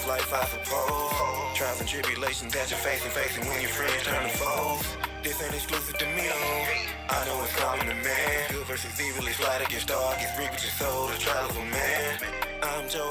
is life, I suppose. Trials and tribulations that you're facing when your friends turn to foes. This ain't exclusive to me, though. I know it's common to man. Good versus evil is light against dark. It's reap with your soul, the trial of a man. I'm Joe.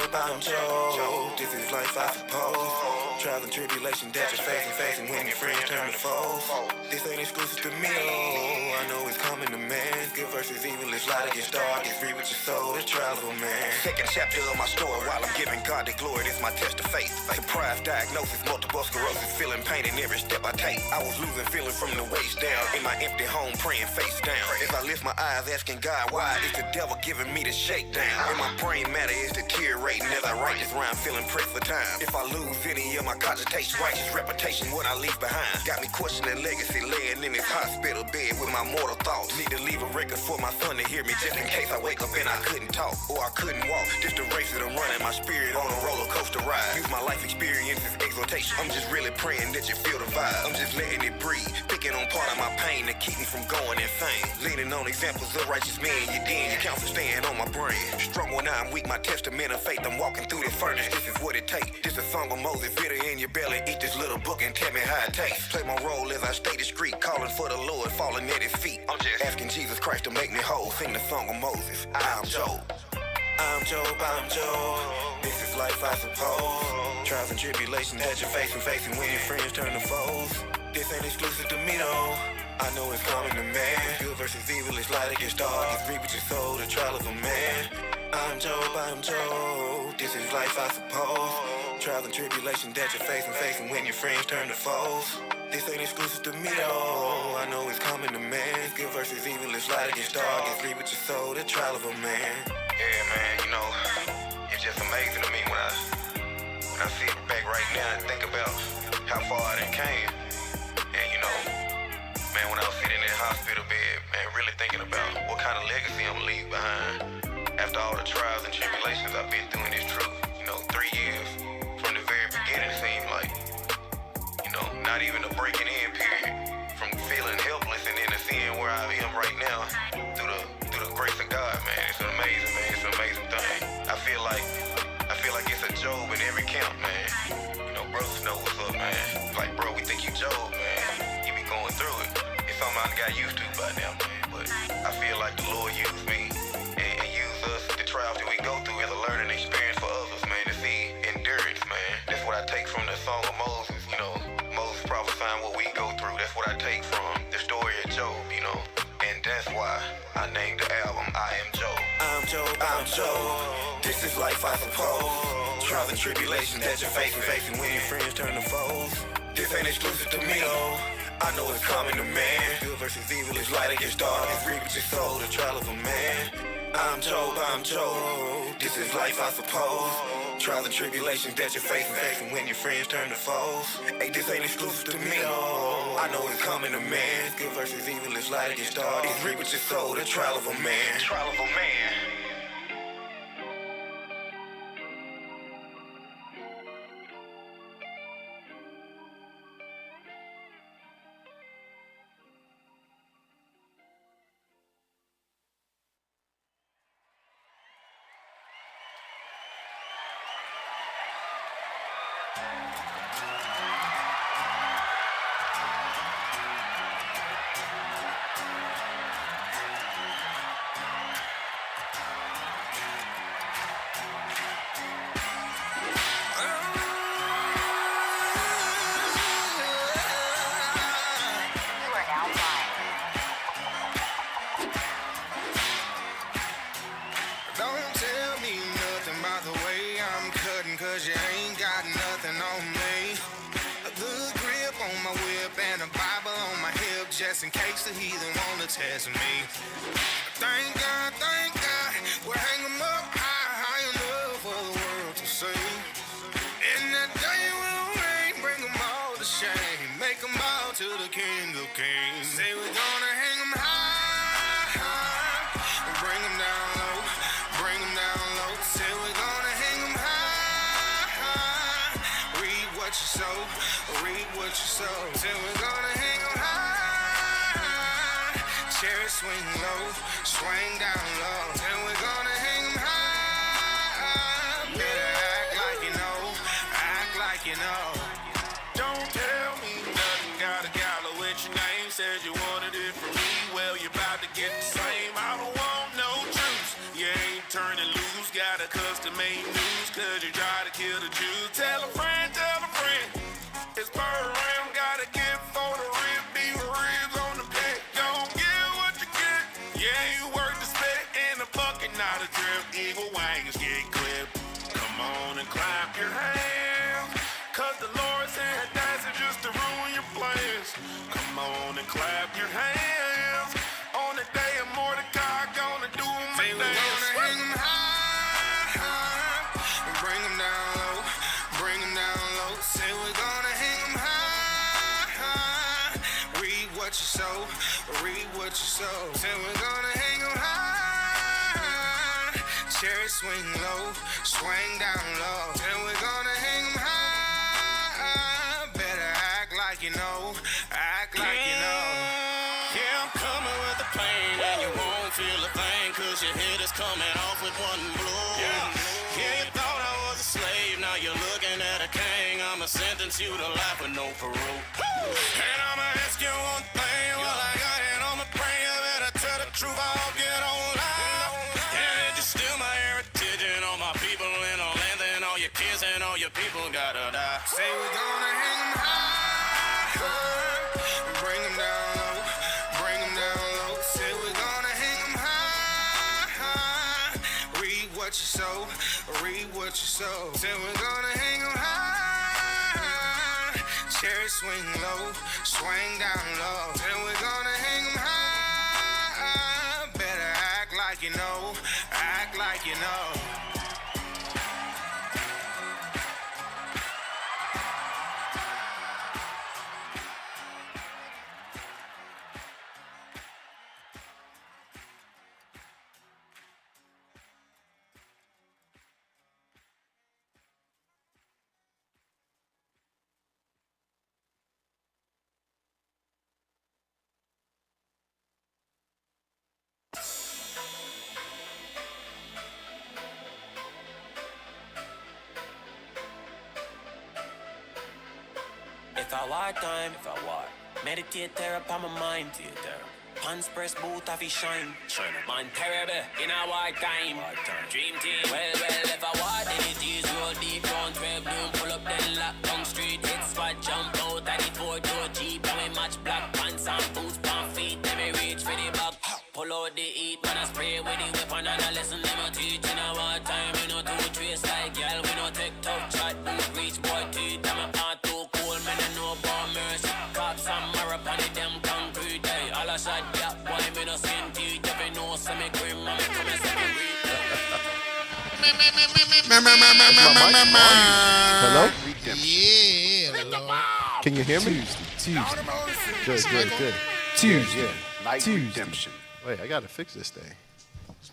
This is life, I suppose. Trials and tribulations that you're facing when your friends turn to foes. This ain't exclusive to me, though. I know it's common to man. Good versus evil is light against dark. It's reap with your soul, the trial of a man. Second chapter of my story, while I'm giving God the glory, this my test of faith. Surprise diagnosis, multiple sclerosis, feeling pain in every step I take. I was losing feeling from the waist down, in my empty home praying face down. As I lift my eyes asking God why, it's the devil giving me the shakedown. And my brain matter is deteriorating as I write this rhyme, feeling pressed for time. If I lose any of my cogitation, righteous reputation, what I leave behind got me questioning legacy, laying in this hospital bed with my mortal thoughts. Need to leave a record for my son to hear me, just in case I wake up and I couldn't talk or I couldn't walk. Just the race that I'm running, my spirit on a roller coaster ride. Use my life experience as exhortation. I'm just really praying that you feel the vibe. I'm just letting it breathe, picking on part of my pain to keep me from going insane. Leaning on examples of righteous men, you den, your counsel staying on my brain. Strong when I'm weak, my testament of faith. I'm walking through this furnace, this is what it takes. This a song of Moses, bitter in your belly. Eat this little book and tell me how it tastes. Play my role as I stay discreet, calling for the Lord, falling at his feet. I'm just asking Jesus Christ to make me whole. Sing the song of Moses. I'm Job. This is life, I suppose. Trials and tribulations that you're facing when your friends turn to foes. This ain't exclusive to me, though. I know it's common to man. Good versus evil is light against dark. It's reap with your soul, the trial of a man. I'm Job. This is life, I suppose. Trials and tribulations that you're facing when your friends turn to foes. This ain't exclusive to me, though. I know it's common to man. Good versus evil is light against dark. It's reap with your soul, the trial of a man. Yeah, man, you know, it's just amazing to me when I sit back right now and think about how far I done came. And you know, man, when I was sitting in that hospital bed, man, really thinking about what kind of legacy I'm gonna leave behind. After all the trials and tribulations I've been through in this truth, you know, 3 years from the very beginning seemed like, you know, not even a breaking in period. From feeling helpless and then to seeing where I am right now through the grace of God, man. It's amazing, man. It's an amazing thing. I feel like it's a Job in every camp, man. You know, brothers know what's up, man. Like, bro, we think you Job, man. You be going through it. It's something I got used to by now, man. But I feel like the Lord used me and used us, the trials that we go through as a learning experience for others, man, to see endurance, man. That's what I take from the song of Moses, you know. Moses prophesying what we go through. That's what I take from the story of Job, you know. And that's why I named the album I Am Job. I'm Job. This is life, I suppose. Trials and tribulations that you're facing when your friends turn to foes. This ain't exclusive to me, though. I know it's common to man. Good versus evil is light against dark. It's reap with your soul, the trial of a man. I'm Job. This is life, I suppose. Trials and tribulations that you're facing when your friends turn to foes. Hey, this ain't exclusive to me, though. I know it's common to man. Good versus evil is light against dark. It's reap with your soul, the trial of a man. Trial of a man. Cause you ain't got nothing on me. A good grip on my whip and a Bible on my hip, just in case the heathen wanna test me. Thank God, we'll hang 'em up high enough for the world to see. And that day will reign, bring 'em all to shame, make 'em bow to the King of Kings. Say we're gonna hang 'em high, bring 'em down low, bring 'em down low. Say we're gonna hang 'em high. Read what you sow. Till we're gonna hang 'em high. Cherry swing low, swing down low. Till we're gonna hang 'em high. Better act like you know, cause you try to kill the Jews. Tell a friend, it's per ram, gotta get for the rib, beef ribs on the plate. Don't get what you get, yeah, you worth the spec, and the bucket, not a drip, eagle wings get clipped. Come on and clap your hands, cause the Lord said that's just to ruin your plans. Come on and clap your hands, on the day of Mordecai, gonna do my dance. We're gonna hang 'em high, and bring 'em down low, bring 'em down low. Say we're gonna hang 'em high, read what you sow, read what you sow. Say we're gonna hang 'em high, cherry swing low, swing down low. Say we're gonna hang 'em high, better act like you know, act like you know. Yeah, I'm coming with a plane, and you won't feel a thing, cause your head is coming off with one blow. Yeah, you thought I was a slave, now you're looking at a king. I'ma sentence you to life with no parole. And I'ma ask you one thing, while I got it on my brain, you better tell the truth, I'll get online. And it's still my heritage, and all my people in all land, and all your kids and all your people gotta die. Say we're gonna hang 'em high, bring 'em down low, bring 'em down low. Say we're gonna hang 'em high, read what you sow, read what you sow. Say we're gonna hang 'em high, cherry swing low, swing down low. Say we're gonna hang 'em high, better act like you know, act like you know. If I war time, meditate there upon my mind, Pants press boot of his shine. Man terrible in a war time. Dream team. Well, if I war, then it is roll deep down, 12 noon, pull up, then lock down street, hit spot, jump out of the 4-door Jeep, and we match black pants and boots, pan feet, then we reach for the back. Pull out the heat, man, I spray with the weapon, and I listen them a teach. In a war time, we no two trace like girl, we no take tough chat, boot reach boy teeth, I'm a part too cool, man, I know about mercy. Cops and marathon, them concrete, hey, all I shot, yeah, boy, me no skin teeth, if you know, some me grim, and me come and say me read. Hello? Yeah, hello. Can you hear me? Tuesday. Good. Tuesday. Night redemption. Wait, I gotta fix this thing.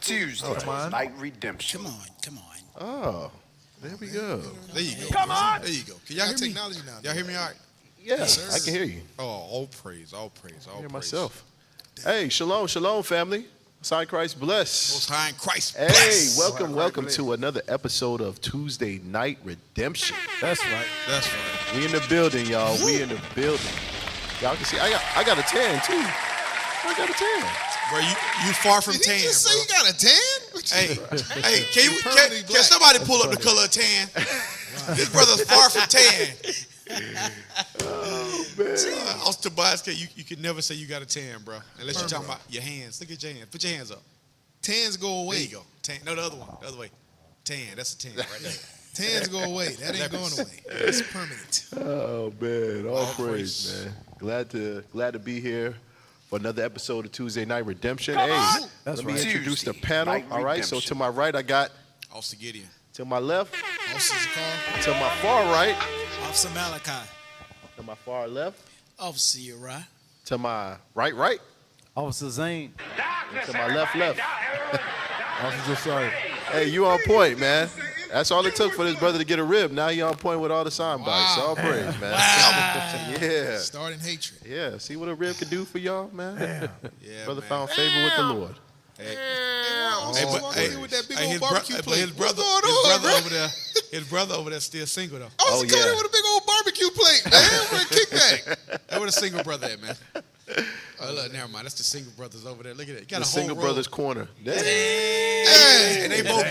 Tuesday. Come on. Night redemption. Come on. Oh, there we go. There you go. Come on. There you go. Can y'all hear me? Technology now. Y'all hear me all right? Yeah, Yes, sir. I can hear you. Oh, all praise. I hear myself. Hey, shalom, family. Sign Christ bless. Most high in Christ Hey, bless. welcome to another episode of Tuesday Night Redemption. That's right. We in the building, y'all. We in the building. Y'all can see I got a tan too. I got a tan. Bro, you far from tan, Did you just say bro. you got a tan? Hey, Permanently can black. somebody pull up the color of tan? This brother's far from tan. Tobias, you can never say you got a tan, bro. Unless you're talking about your hands. Look at your hands. Put your hands up. Tans go away. There you go. Tan. No, the other one. The other way. Tan. That's a tan right there. Tans go away. That ain't going away. It's permanent. Oh man, all praise, praise. man. Glad to be here for another episode of Tuesday Night Redemption. Let me introduce the panel. Night All right, so Redemption. to my right I got, Officer Gideon. to my left, Officer Carl. to my far right, Officer Malachi. to my far left, Officer Uriah. to my right, Officer Zane. and to my left. Officer Josiah. Hey, you on point, man. That's all it took for this brother to get a rib. Now you on point with all the sound bites. Wow. All praise, man. Yeah. Starting hatred. Yeah. See what a rib can do for y'all, man? Yeah, Brother man. found favor with the Lord. Hey, With that big old barbecue but plate. his brother, What's going on, his brother over there still single though. I was Oh, coming yeah. in with a big old barbecue plate, man. With a kickback. That was a single brother at, man. Oh, look, never mind. That's the single brothers over there. Look at that. You got The a whole single row. brothers corner. Damn. And they all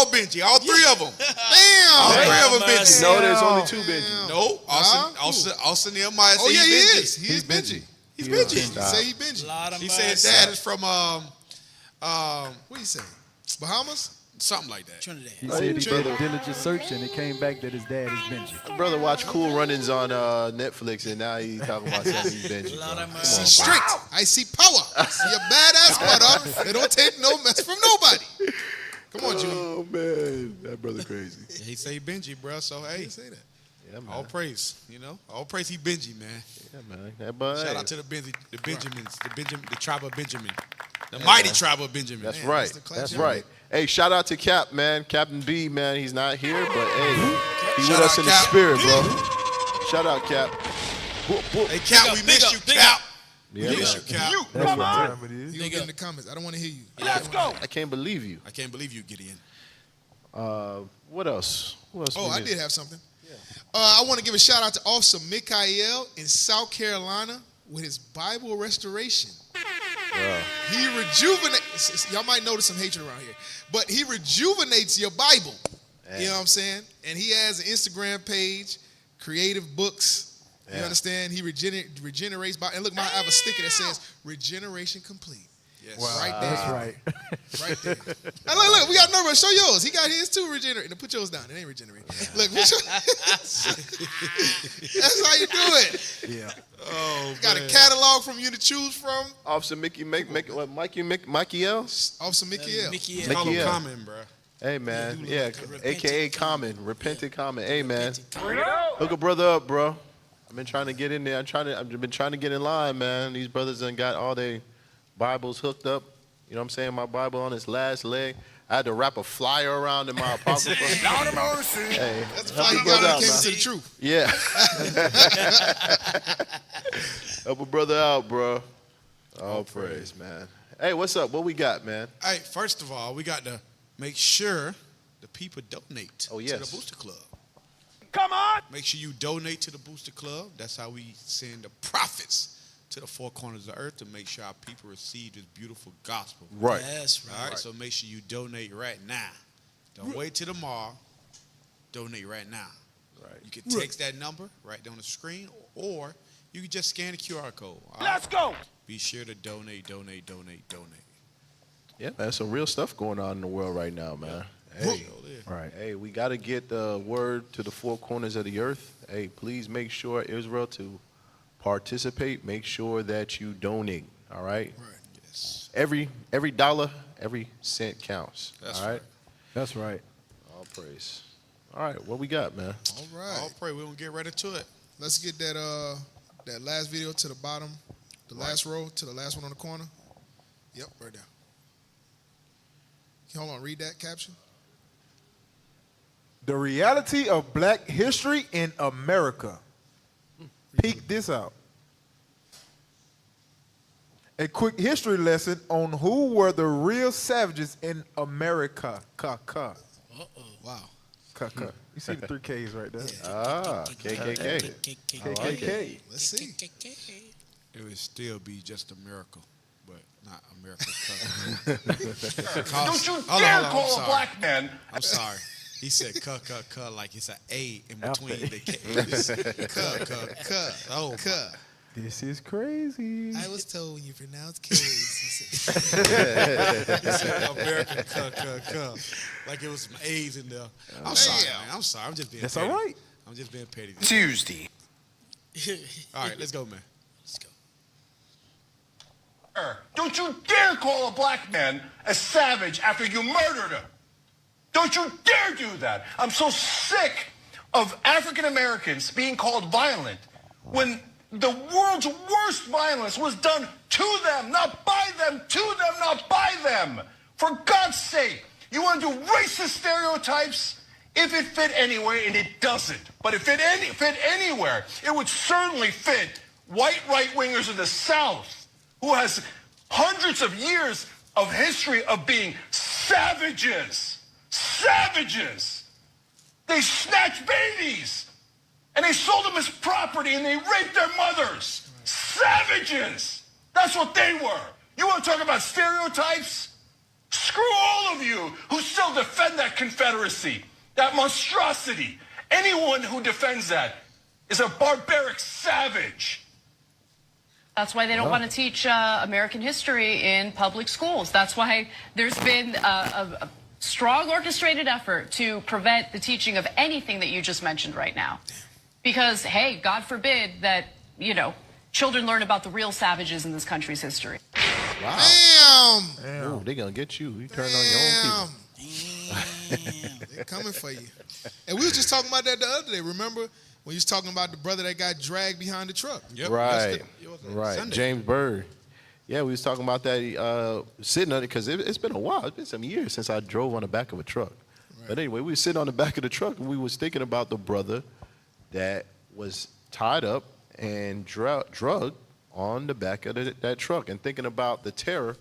Benji. All three of them. Damn. All three of them Benji. No, there's only 2 Benjis. No, Austin Nehemiah said Oh, yeah, he he's is. Benji. He's Benji. He's Benji. He say he Benji. He said his dad is from What do you say? Bahamas? something like that. Trinidad. He said he did a diligent search and it came back that his dad is Benji. My brother watched Cool Runnings on Netflix, and now he's talking about something he's Benji. Lord have Bro. mercy. See strict. I see power. I see a badass brother. They don't take no mess from nobody. Come on, Junior. Oh man, that brother crazy. Yeah, he say Benji, bro. So hey, Say that. Yeah, man. all praise, all praise. He Benji, man. Yeah, man. That boy, Shout out to the Benjamins, the tribe of Benjamin, the mighty tribe of Benjamin. That's Man, right. the class That's you're right. Hey, shout out to Cap, man. Captain B, man. He's not here, but hey, he's Shout with us out in the Cap. spirit, bro. Shout out, Cap. Hey, Cap, we miss you, Cap. Yeah, We miss man. you, Cap. That's what time it is. You don't get in the comments. I don't want to hear you. I can't believe you. I can't believe you, Gideon. What else? Who else? Oh, we I need? did have something. I want to give a shout out to Officer Mikael in South Carolina with his Bible restoration. He rejuvenates. Y'all might notice some hatred around here, but he rejuvenates your Bible. You know what I'm saying? And he has an Instagram page, Creative Books. You understand? He regenerates. And look, I have a sticker that says "Regeneration Complete." Yes. Right there. That's right. Right there. And look, we got number. Show yours. He got his too regenerated. Put yours down. It ain't regenerated. Look, put your, that's how you do it. Yeah. Oh, Got a catalog from you to choose from. Officer Mikey, Mikey L? Officer Mikael. Mickey Call him Yeah. Common, bro. Hey, man. look Yeah, like a repentant a.k.a. Common. Repentant Common. Hey, man. Repentant Hook a brother up, bro. I've been trying to get in there. I've been trying to get in line, man. These brothers done got all their Bibles hooked up. You know what I'm saying? My Bible on its last leg. I had to wrap a flyer around in my apocrypha. Hey, That's help why a he brother got out, came man. to the truth. Yeah. Help a brother out, bro. All praise, man. Hey, what's up? What we got, man? Hey, first of all, we got to make sure the people donate to the yes. Booster Club. Come on! Make sure you donate to the Booster Club. That's how we send the profits to the four corners of the earth to make sure our people receive this beautiful gospel. Right. That's right. All right, so make sure you donate right now. Don't wait till tomorrow. Donate right now. Right. You can text that number right there on the screen, or you can just scan the QR code. Let's go. Be sure to donate. Yeah, man. Some real stuff going on in the world right now, man. Hey, Right. hey, we got to get the word to the four corners of the earth. Hey, please make sure, Israel, to participate. Make sure that you donate, all right? Yes. Every dollar, every cent counts, That's all right? right. That's right. All praise. All right, what we got, man? All right. I'll pray we're going to get right into it. Let's get that last video to the bottom, the last row to the last one on the corner. Yep, right there. Hold on, read that caption. The reality of black history in America. Peek this out. A quick history lesson on who were the real savages in America. Wow. You see the 3 Ks right there. Ah, KKK. KKK. Let's see. It would still be just a miracle, but not America. Don't you dare call a black man. I'm sorry. He said "cuh" like it's an A in After between the K's. Cuh. Oh, Cuh. This is crazy. I was told when you pronounce K's. he said American cuh. Like it was some A's in there. I'm sorry, man. I'm sorry. I'm just being That's petty. all right. I'm just being petty. Tuesday. All right, let's go, man. Let's go. Don't you dare call a black man a savage after you murdered him. Don't you dare do that. I'm so sick of African Americans being called violent when the world's worst violence was done to them, not by them, to them, not by them. For God's sake, you want to do racist stereotypes? If it fit anywhere, and it doesn't. But if it fit anywhere, it would certainly fit white right-wingers in the South who has hundreds of years of history of being savages. Savages! They snatched babies and they sold them as property and they raped their mothers. Savages! That's what they were. You want to talk about stereotypes? Screw all of you who still defend that Confederacy, that monstrosity. Anyone who defends that is a barbaric savage. That's why they don't want to teach American history in public schools. That's why there's been a strong orchestrated effort to prevent the teaching of anything that you just mentioned right now. Because, hey, God forbid that, you know, children learn about the real savages in this country's history. Wow. Damn. Ooh, they're going to get you. You turn on your own people. They're coming for you. And we was just talking about that the other day. Remember when you was talking about the brother that got dragged behind the truck? Yep. Right. Right. Sunday. James Byrd. Yeah, we was talking about that sitting on it because it's been a while. It's been some years since I drove on the back of a truck. Right. But anyway, we were sitting on the back of the truck and we was thinking about the brother that was tied up and drugged on the back of that truck and thinking about the terror.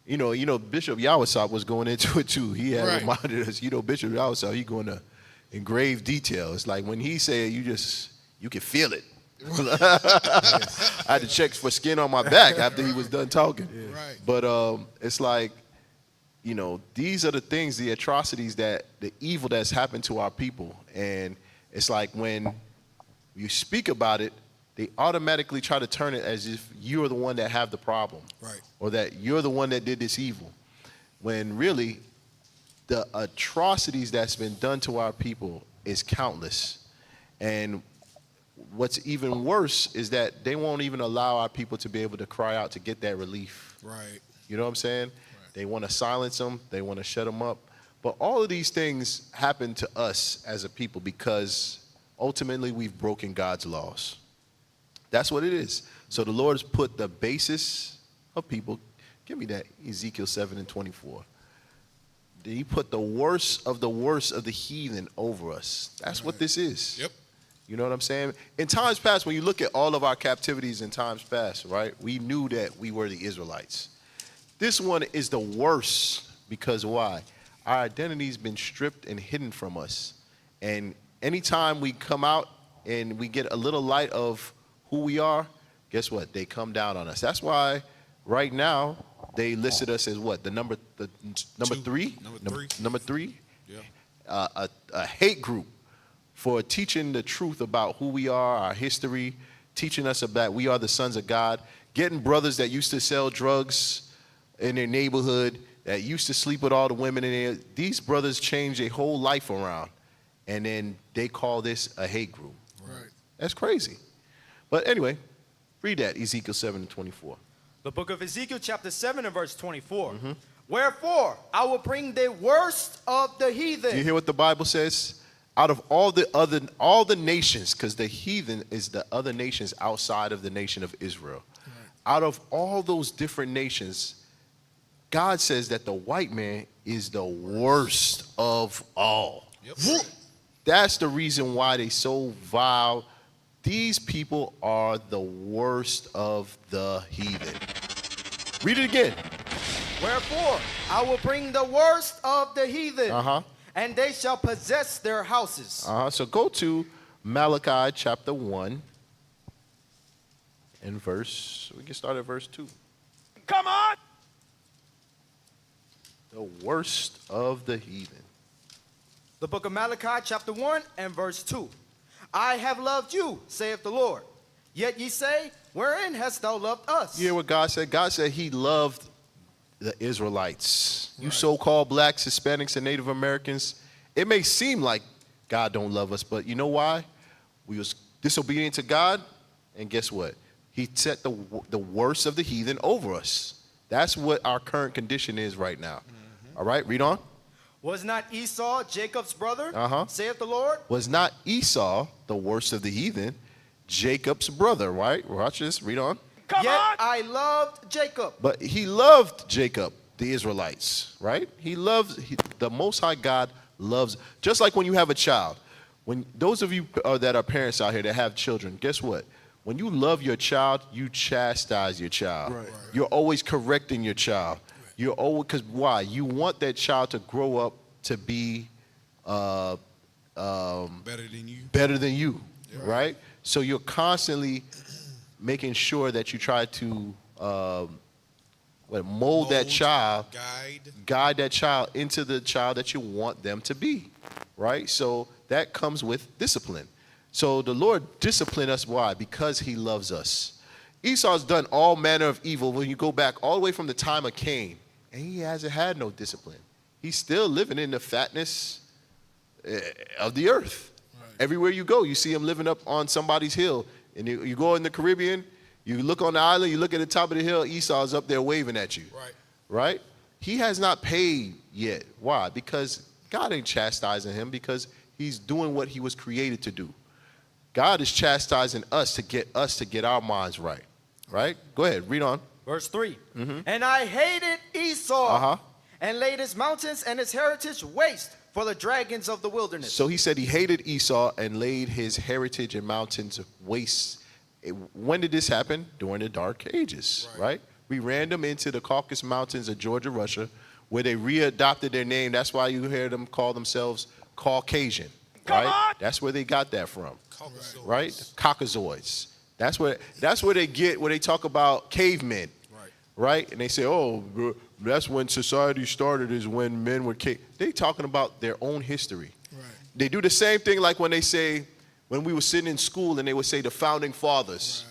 You know, Bishop Yawasop was going into it too. He had reminded us, Bishop Yawasop, he going to in grave detail. It's like when he said, you can feel it. I had to check for skin on my back after he was done talking. Yeah. Right. But it's like, these are the things, the atrocities the evil that's happened to our people. And it's like when you speak about it, they automatically try to turn it as if you're the one that have the problem. Right. Or that you're the one that did this evil. When really, the atrocities that's been done to our people is countless. And what's even worse is that they won't even allow our people to be able to cry out to get that relief. Right. You know what I'm saying? Right. They want to silence them. They want to shut them up. But all of these things happen to us as a people because ultimately we've broken God's laws. That's what it is. So the Lord has put the basis of people. Give me that, Ezekiel 7:24. He put the worst of the heathen over us. That's what this is. Yep. You know what I'm saying? In times past, when you look at all of our captivities in times past, right, we knew that we were the Israelites. This one is the worst because why? Our identity's been stripped and hidden from us. And anytime we come out and we get a little light of who we are, guess what? They come down on us. That's why right now they listed us as what? Number three? Number three? Yeah. A hate group for teaching the truth about who we are, our history, teaching us about we are the sons of God, getting brothers that used to sell drugs in their neighborhood, that used to sleep with all the women in there. These brothers changed their whole life around, and then they call this a hate group. Right. That's crazy. But anyway, read that, Ezekiel 7:24. The book of Ezekiel chapter 7 and verse 24. Wherefore, I will bring the worst of the heathen. Do you hear what the Bible says? Out of all the nations, because the heathen is the other nations outside of the nation of Israel. Right. Out of all those different nations, God says that the white man is the worst of all. Yep. That's the reason why they so vile. These people are the worst of the heathen. Read it again. Wherefore, I will bring the worst of the heathen. And they shall possess their houses. So go to Malachi chapter 1 and we can start at verse 2. Come on! The worst of the heathen. The book of Malachi chapter 1 and verse 2. I have loved you, saith the Lord. Yet ye say, wherein hast thou loved us? You hear what God said? God said he loved the Israelites. You so-called blacks, Hispanics, and Native Americans, it may seem like God don't love us, but you know why? We was disobedient to God, and guess what? He set the worst of the heathen over us. That's what our current condition is right now. All right, read on. Was not Esau Jacob's brother, saith the Lord? Was not Esau the worst of the heathen, Jacob's brother, right? Watch this, read on. Yet I loved Jacob. But he loved Jacob, the Israelites, right? The Most High God loves, just like when you have a child. When those of you that are parents out here that have children, guess what? When you love your child, you chastise your child. Right. You're always correcting your child. You're always, because why? You want that child to grow up to be better than you. Better than you, right? So you're constantly making sure that you try to mold that child, guide that child into the child that you want them to be, right? So that comes with discipline. So the Lord disciplined us. Why? Because he loves us. Esau's done all manner of evil when you go back all the way from the time of Cain, and he hasn't had no discipline. He's still living in the fatness of the earth. Right. Everywhere you go, you see him living up on somebody's hill. And you go in the Caribbean, you look on the island, you look at the top of the hill, Esau's up there waving at you. Right? He has not paid yet. Why? Because God ain't chastising him, because he's doing what he was created to do. God is chastising us to get our minds right. Right? Go ahead, read on. Verse 3. And I hated Esau and laid his mountains and his heritage waste for the dragons of the wilderness. So he said he hated Esau and laid his heritage and mountains waste. When did this happen? During the Dark Ages, right? We ran them into the Caucasus Mountains of Georgia, Russia, where they readopted their name. That's why you hear them call themselves Caucasian, right? That's where they got that from, right? Caucasoids. That's where they get, where they talk about cavemen, right? And they say, oh, that's when society started, is when men were cave. They talking about their own history. They do the same thing like when they say, when we were sitting in school and they would say the founding fathers.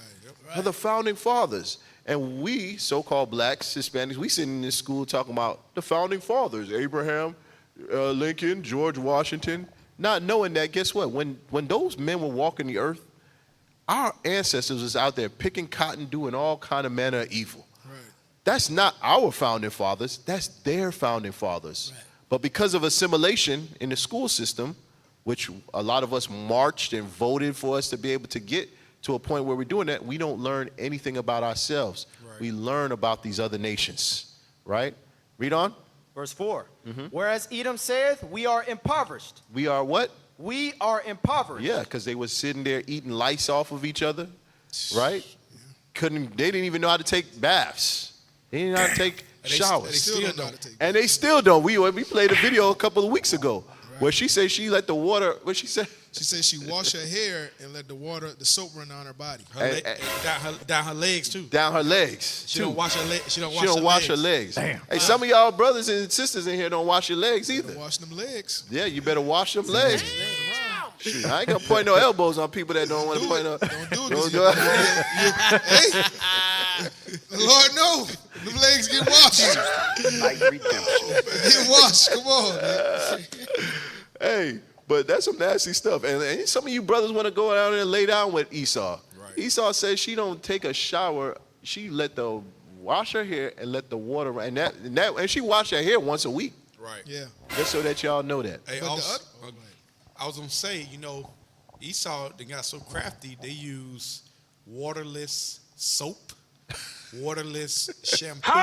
The founding fathers. And we, so-called blacks, Hispanics, we sitting in this school talking about the founding fathers, Abraham, Lincoln, George Washington, not knowing that, guess what? When those men were walking the earth, our ancestors was out there picking cotton, doing all kind of manner of evil. That's not our founding fathers. That's their founding fathers. But because of assimilation in the school system, which a lot of us marched and voted for us to be able to get to a point where we're doing that, we don't learn anything about ourselves. We learn about these other nations, right? Read on. Verse 4. Whereas Edom saith, we are impoverished. We are what? We are impoverished. Yeah, because they were sitting there eating lice off of each other, right? They didn't even know how to take baths. They didn't know how to take showers. And they still don't. We played a video a couple of weeks ago where she said she let the water, what she said? She said she washed her hair and let the soap run down her body. Down her legs too. Down her legs. She don't wash her legs. She don't wash her legs. Damn. Hey, some of y'all brothers and sisters in here don't wash your legs either. Wash them legs. Yeah, you better wash them legs. Shoot, I ain't gonna point no elbows on people that don't want to point no. Don't do it. Hey, Lord, no. Them legs get washed. Get washed. Come on, man. Hey, but that's some nasty stuff. And some of you brothers want to go out there and lay down with Esau. Esau says she don't take a shower. She wash her hair and let the water run. And she wash her hair once a week. Yeah. Just so that y'all know that. Hey, I was gonna say, Esau, they got so crafty. They use waterless soap, waterless shampoo,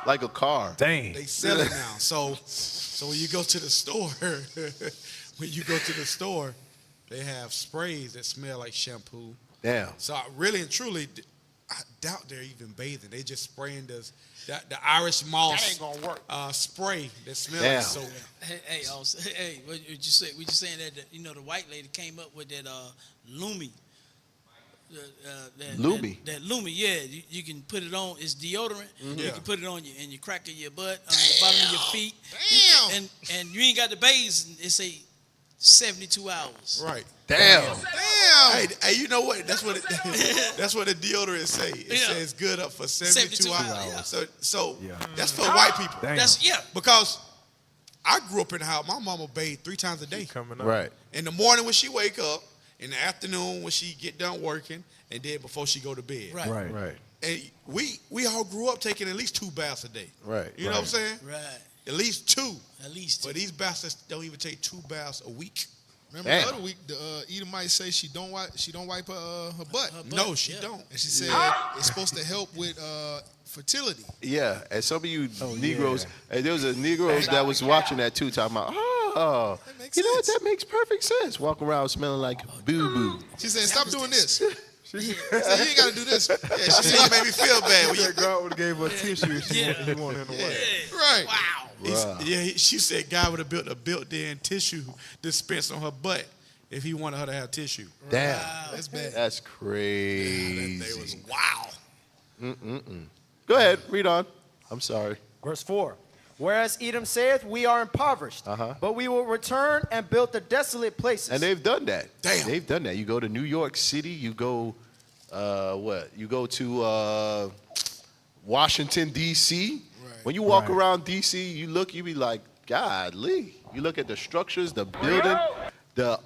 like a car. Dang. They sell it now. So when you go to the store, they have sprays that smell like shampoo. Damn. So really and truly, I doubt they're even bathing. They just spraying the Irish moss spray that smells like soap. Hey, what you say? We just saying that the white lady came up with that Lumi. Lumi. That Lumi, yeah. You can put it on. It's deodorant. You can put it on you in your crack of your butt, on the bottom of your feet. Damn. And you ain't got the bathe. It say 72 hours. Right. Damn. Hey, you know what? That's what the deodorant say. It says good up for 72 hours. Yeah. So that's for white people. Damn. Because I grew up in the house. My mama bathed 3 times a day. Right. In the morning when she wake up, in the afternoon when she get done working, and then before she go to bed. Right. And we all grew up taking at least 2 baths a day. Right. You know what I'm saying? Right. At least 2. At least 2. But these bastards don't even take 2 baths a week. Remember the other week, the Edomite say she don't wipe her butt. No, she don't. And she said it's supposed to help with fertility. Yeah, and some of you Negroes, and there was a Negroes that was watching that too, talking about, you know what, that makes perfect sense. Walk around smelling like boo-boo. She said, stop doing this. She said, you ain't got to do this. Yeah, she said, you made me feel bad. When your girl would have gave her a tissue if she wanted him to wipe. Right. Wow. She said God would have built a built-in tissue dispenser on her butt if he wanted her to have tissue. Damn. That's bad. That's crazy. That was wow. Go ahead, read on. I'm sorry. Verse 4. Whereas Edom saith, we are impoverished, but we will return and build the desolate places. And they've done that. Damn. They've done that. You go to New York City, you go, You go to Washington, D.C. Right. When you walk around D.C., you look, you be like, godly. You look at the structures, the building, the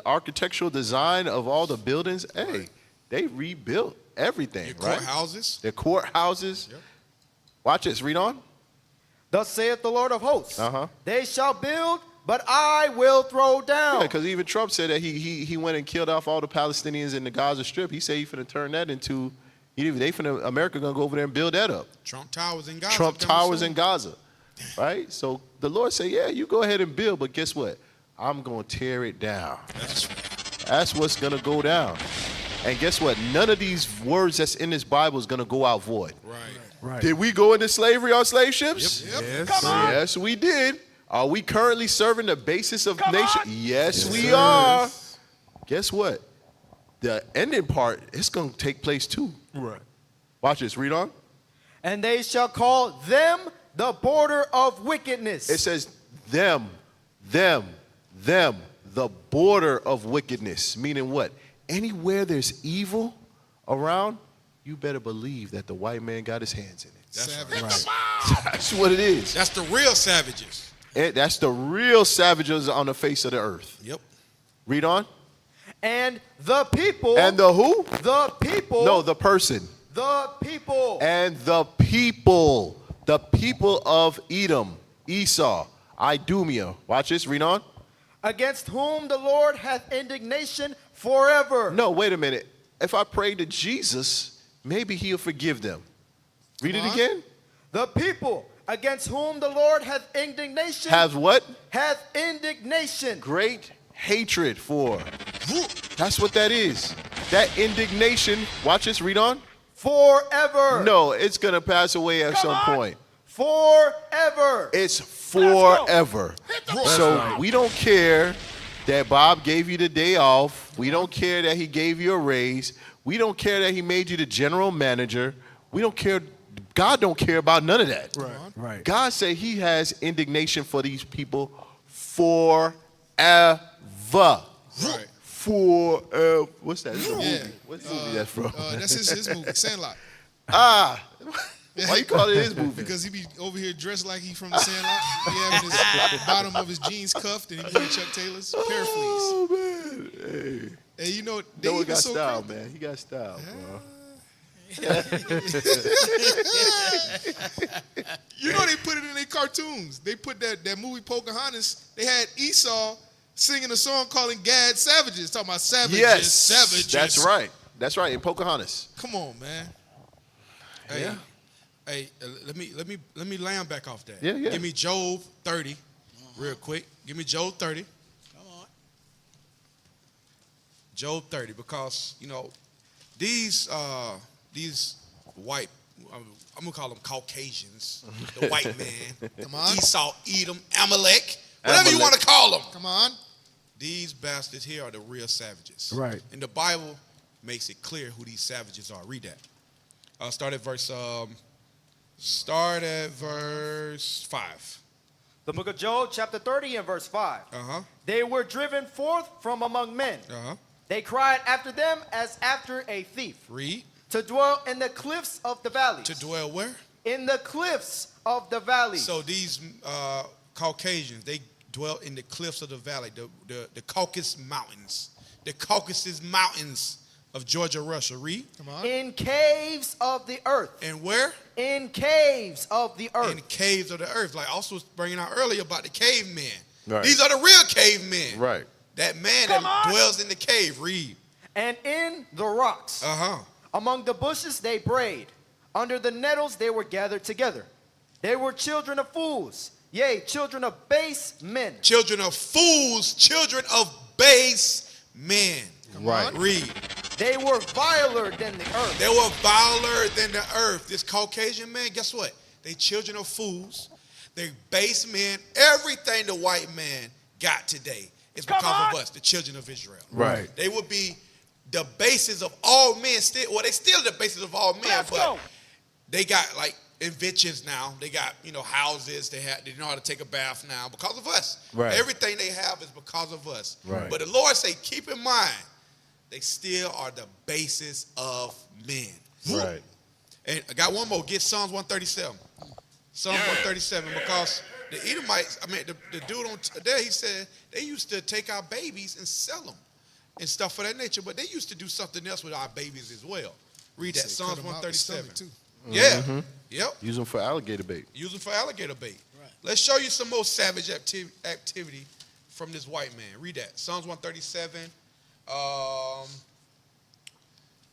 architectural design of all the buildings. Hey, they rebuilt everything, Your right? courthouses. Their courthouses. Yep. Watch this. Read on. Thus saith the Lord of hosts, they shall build, but I will throw down. Yeah, because even Trump said that he went and killed off all the Palestinians in the Gaza Strip. He said he's finna turn that into, America gonna go over there and build that up. Trump Towers in Gaza. Trump Towers in Gaza, right? So the Lord said, yeah, you go ahead and build, but guess what? I'm gonna tear it down. That's what's gonna go down. And guess what? None of these words that's in this Bible is gonna go out void. Right. Did we go into slavery on slave ships? Yep. Yes. Come on. Yes, we did. Are we currently serving the basis of nation? Yes, we are. Guess what? The ending part, it's going to take place too. Right. Watch this. Read on. And they shall call them the border of wickedness. It says them, the border of wickedness. Meaning what? Anywhere there's evil around, you better believe that the white man got his hands in it. That's That's what it is. That's the real savages. That's the real savages on the face of the earth. Yep. Read on. And the people. And the who? The people. No, the person. The people. And the people of Edom, Esau, Idumea. Watch this, read on. Against whom the Lord hath indignation forever. No, wait a minute. If I pray to Jesus, maybe he'll forgive them. Read it again. The people against whom the Lord hath indignation. Have what? Hath indignation. Great hatred for. That's what that is. That indignation, watch this, read on. Forever. No, it's going to pass away at some point. Forever. It's forever. So we don't care that Bob gave you the day off. We don't care that he gave you a raise. We don't care that he made you the general manager. We don't care. God don't care about none of that. Right. God said he has indignation for these people forever. Right. Forever. What's that? It's a movie. What movie that's from? That's his movie, Sandlot. Why you call it his movie? Because he be over here dressed like he from the Sandlot. He having his bottom of his jeans cuffed and he wearing Chuck Taylor's paraphrase. Oh, man. Hey. And you know, they Noah even got so style, crazy. man. He got style, bro. You know they put it in their cartoons. They put that movie Pocahontas. They had Esau singing a song calling Gad savages, talking about savages, Yes, savages. that's right. That's right. In Pocahontas. Come on, man. Hey, Yeah. Hey, let me land back off that. Yeah. Give me Job 30, real quick. Give me Job 30. Come on. Job 30, because these white, I'm gonna call them Caucasians, the white man, Come on. Esau, Edom, Amalek, whatever you want to call them. Come on. These bastards here are the real savages. Right. And the Bible makes it clear who these savages are. Read that. Start at verse 5. The book of Job, chapter 30 and verse 5. They were driven forth from among men. They cried after them as after a thief. Read. To dwell in the cliffs of the valleys. To dwell where? In the cliffs of the valleys. So these Caucasians, they dwell in the cliffs of the valley, the Caucasus Mountains. The Caucasus Mountains of Georgia, Russia. Read. Come on. In caves of the earth. And where? In caves of the earth. In caves of the earth. Like also bringing out earlier about the cavemen. Right. These are the real cavemen. Right. That man that dwells in the cave. Read. And in the rocks. Among the bushes they brayed. Under the nettles they were gathered together. They were children of fools. Yea, children of base men. Children of fools. Children of base men. Right. Read. They were viler than the earth. They were viler than the earth. This Caucasian man, guess what? They children of fools. They base men. Everything the white man got today is because of us, the children of Israel. Right. They would be the basis of all men still, well, they still the basis of all men, but they got like inventions now. They got, houses. They know how to take a bath now because of us. Right. Everything they have is because of us. Right. But the Lord say, keep in mind, they still are the basis of men. Right. And I got one more. Get Psalms 137. Psalms 137, because the Edomites, the dude on there, he said they used to take our babies and sell them and stuff of that nature, but they used to do something else with our babies as well. Read that, Psalms 137. Yeah. Mm-hmm. Yep. Use them for alligator bait. Use them for alligator bait. Right. Let's show you some more savage activity from this white man. Read that, Psalms 137,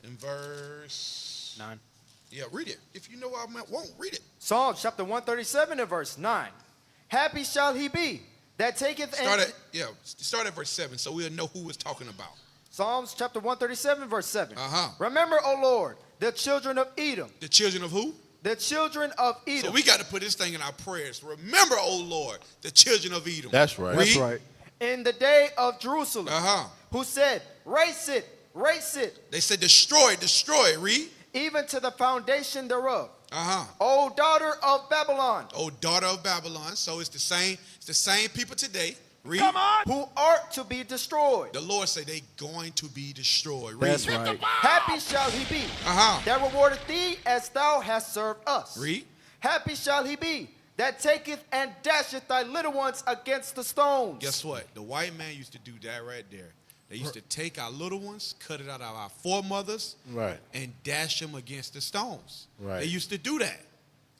in verse 9. Yeah, read it. If you know I won't, read it. Psalms chapter 137 and verse 9. Happy shall he be that taketh... Start at verse 7 so we'll know who we're talking about. Psalms chapter 137 verse 7. Uh-huh. Remember, O Lord, the children of Edom. The children of who? The children of Edom. So we got to put this thing in our prayers. Remember, O Lord, the children of Edom. That's right. Read. That's right. In the day of Jerusalem. Uh-huh. Who said, race it, race it. They said, destroy, destroy it. Read. Even to the foundation thereof. Uh-huh. O daughter of Babylon. O daughter of Babylon. So it's the same people today. Read. Come on. Who art to be destroyed. The Lord say they going to be destroyed. Read. That's right. Happy shall he be that rewardeth thee as thou hast served us. Read. Happy shall he be that taketh and dasheth thy little ones against the stones. Guess what? The white man used to do that right there. They used to take our little ones, cut it out of our foremothers, right, and dash them against the stones. Right. They used to do that.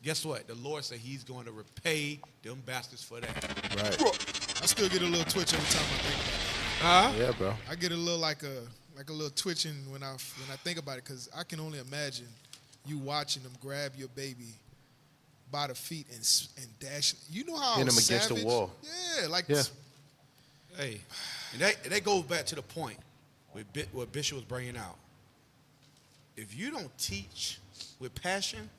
Guess what? The Lord said he's going to repay them bastards for that. Right. I still get a little twitch every time I think about it. Huh? Yeah, bro. I get a little like a little twitching when I think about it, because I can only imagine you watching them grab your baby by the feet and dash. You know how hit him savage? against the wall. Yeah, like Hey, and that goes back to the point what Bishop was bringing out. If you don't teach with passion,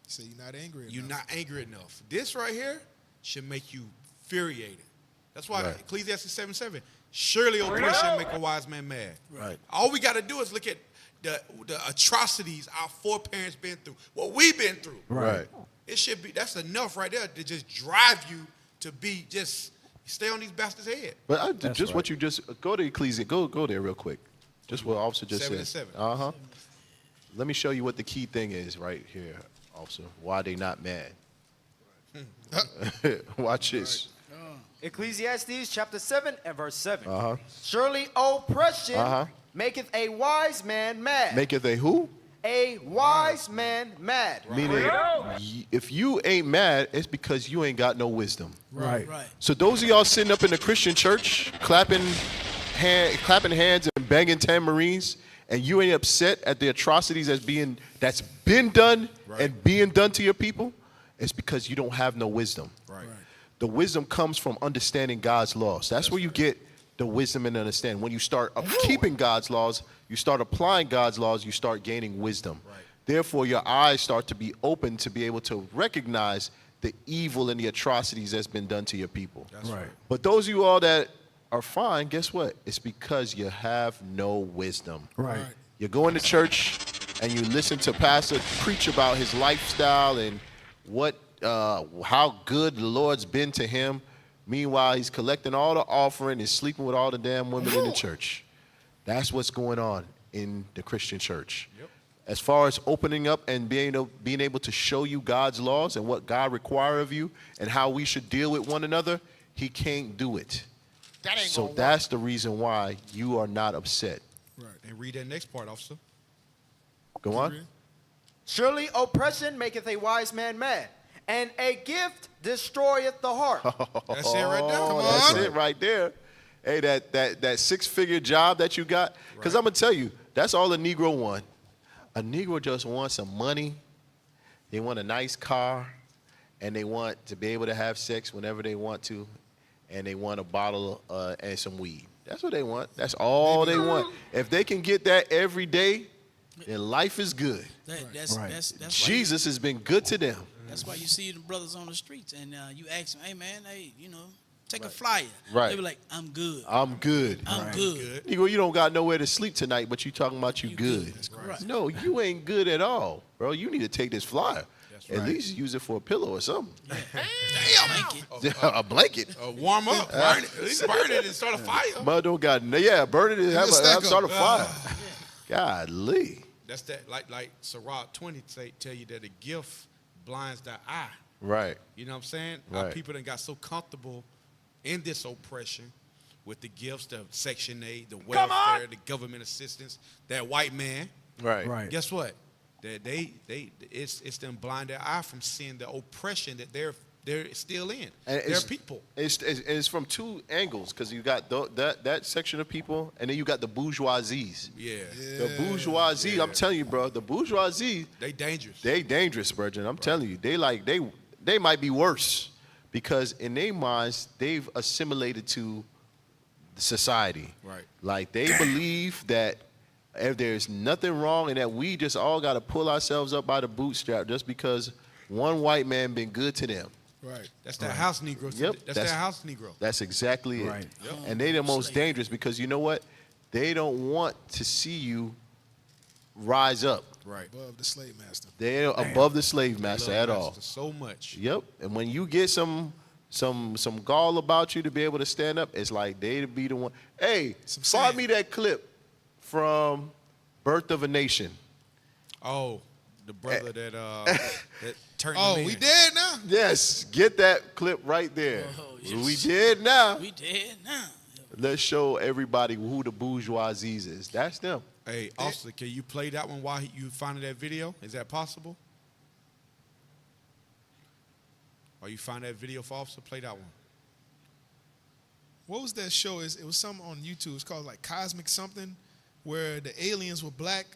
so you're not angry enough. You're not angry enough. This right here should make you infuriated. That's why Ecclesiastes 7:7. Surely oppression make a wise man mad. Right. All we got to do is look at the atrocities our foreparents been through, what we've been through. Right. It should be, that's enough right there to just drive you to be just stay on these bastards' head. But what you just go to Ecclesiastes. Go there real quick. Just what Officer just 7 said. and 7. Let me show you what the key thing is right here, Officer. Why they not mad? Watch this. Ecclesiastes chapter 7 and verse 7. Surely oppression maketh a wise man mad. Maketh a who? A wise man mad. Meaning, if you ain't mad, it's because you ain't got no wisdom. Right. So those of y'all sitting up in the Christian church, clapping hands and banging tamarines, and you ain't upset at the atrocities that's been done and being done to your people, it's because you don't have no wisdom. Right. The wisdom comes from understanding God's laws. That's where you get the wisdom and understanding. When you start keeping God's laws, you start applying God's laws, you start gaining wisdom. Right. Therefore, your eyes start to be open to be able to recognize the evil and the atrocities that's been done to your people. That's right. But those of you all that are fine, guess what? It's because you have no wisdom. Right. You go into church and you listen to pastor preach about his lifestyle and how good the Lord's been to him. Meanwhile, he's collecting all the offering and sleeping with all the damn women in the church. That's what's going on in the Christian church. Yep. As far as opening up and being able to show you God's laws and what God requires of you and how we should deal with one another, he can't do it. So that's the reason why you are not upset. Right. And read that next part, officer. Go on. Surely oppression maketh a wise man mad, and a gift destroyeth the heart. That's it right there. Come on. That's it right there. Hey, that six-figure job that you got, because I'm going to tell you, that's all a Negro want. A Negro just wants some money. They want a nice car, and they want to be able to have sex whenever they want to, and they want a bottle and some weed. That's what they want. That's all they want. If they can get that every day, then life is good. That's Jesus has been good to them. That's why you see the brothers on the streets, and you ask them, hey, man, take a flyer. Right. They be like, I'm good. I'm good. I'm good. You go, you don't got nowhere to sleep tonight, but you talking about you good. That's correct. No, you ain't good at all, bro. You need to take this flyer. At right. least use it for a pillow or something. Blanket. A blanket. Warm up, burn it. At least burn it and start a fire. Mother don't got burn it and have start a fire. Golly. That's that, like Sirach 20 tell you that a gift blinds the eye. Right. You know what I'm saying? Our Right. people done got so comfortable in this oppression with the gifts, the Section 8, the welfare, the government assistance, that white man. Right. Right. Guess what? That it's them blind their eye from seeing the oppression that they're still in. And they're people. It's from two angles, because you got that section of people, and then you got the bourgeoisies. Yeah. The bourgeoisie, I'm telling you, bro, the bourgeoisie, They dangerous. they dangerous, Virgin. I'm telling you, they might be worse, because in their minds they've assimilated to society. Right. Like they believe that if there's nothing wrong and that we just all got to pull ourselves up by the bootstrap just because one white man been good to them. Right. That's that house Negro. Yep. That's that house Negro. That's exactly it. Right. Yep. And they the most dangerous, because you know what? They don't want to see you rise up. Right. Above the slave master. They're above the slave master Love at all. master so much. Yep. And when you get some gall about you to be able to stand up, it's like they to be the one. Hey, find me that clip from Birth of a Nation. Oh, the brother that that turned Oh, him in. we dead now? Yes, get that clip right there. Oh, yes. We did now. We dead now. Let's show everybody who the bourgeoisie is. That's them. Hey, Austin, can you play that one while you finding that video? Is that possible? Or you find that video for Officer? Play that one. What was that show? It was something on YouTube. It's called like Cosmic something, where the aliens were black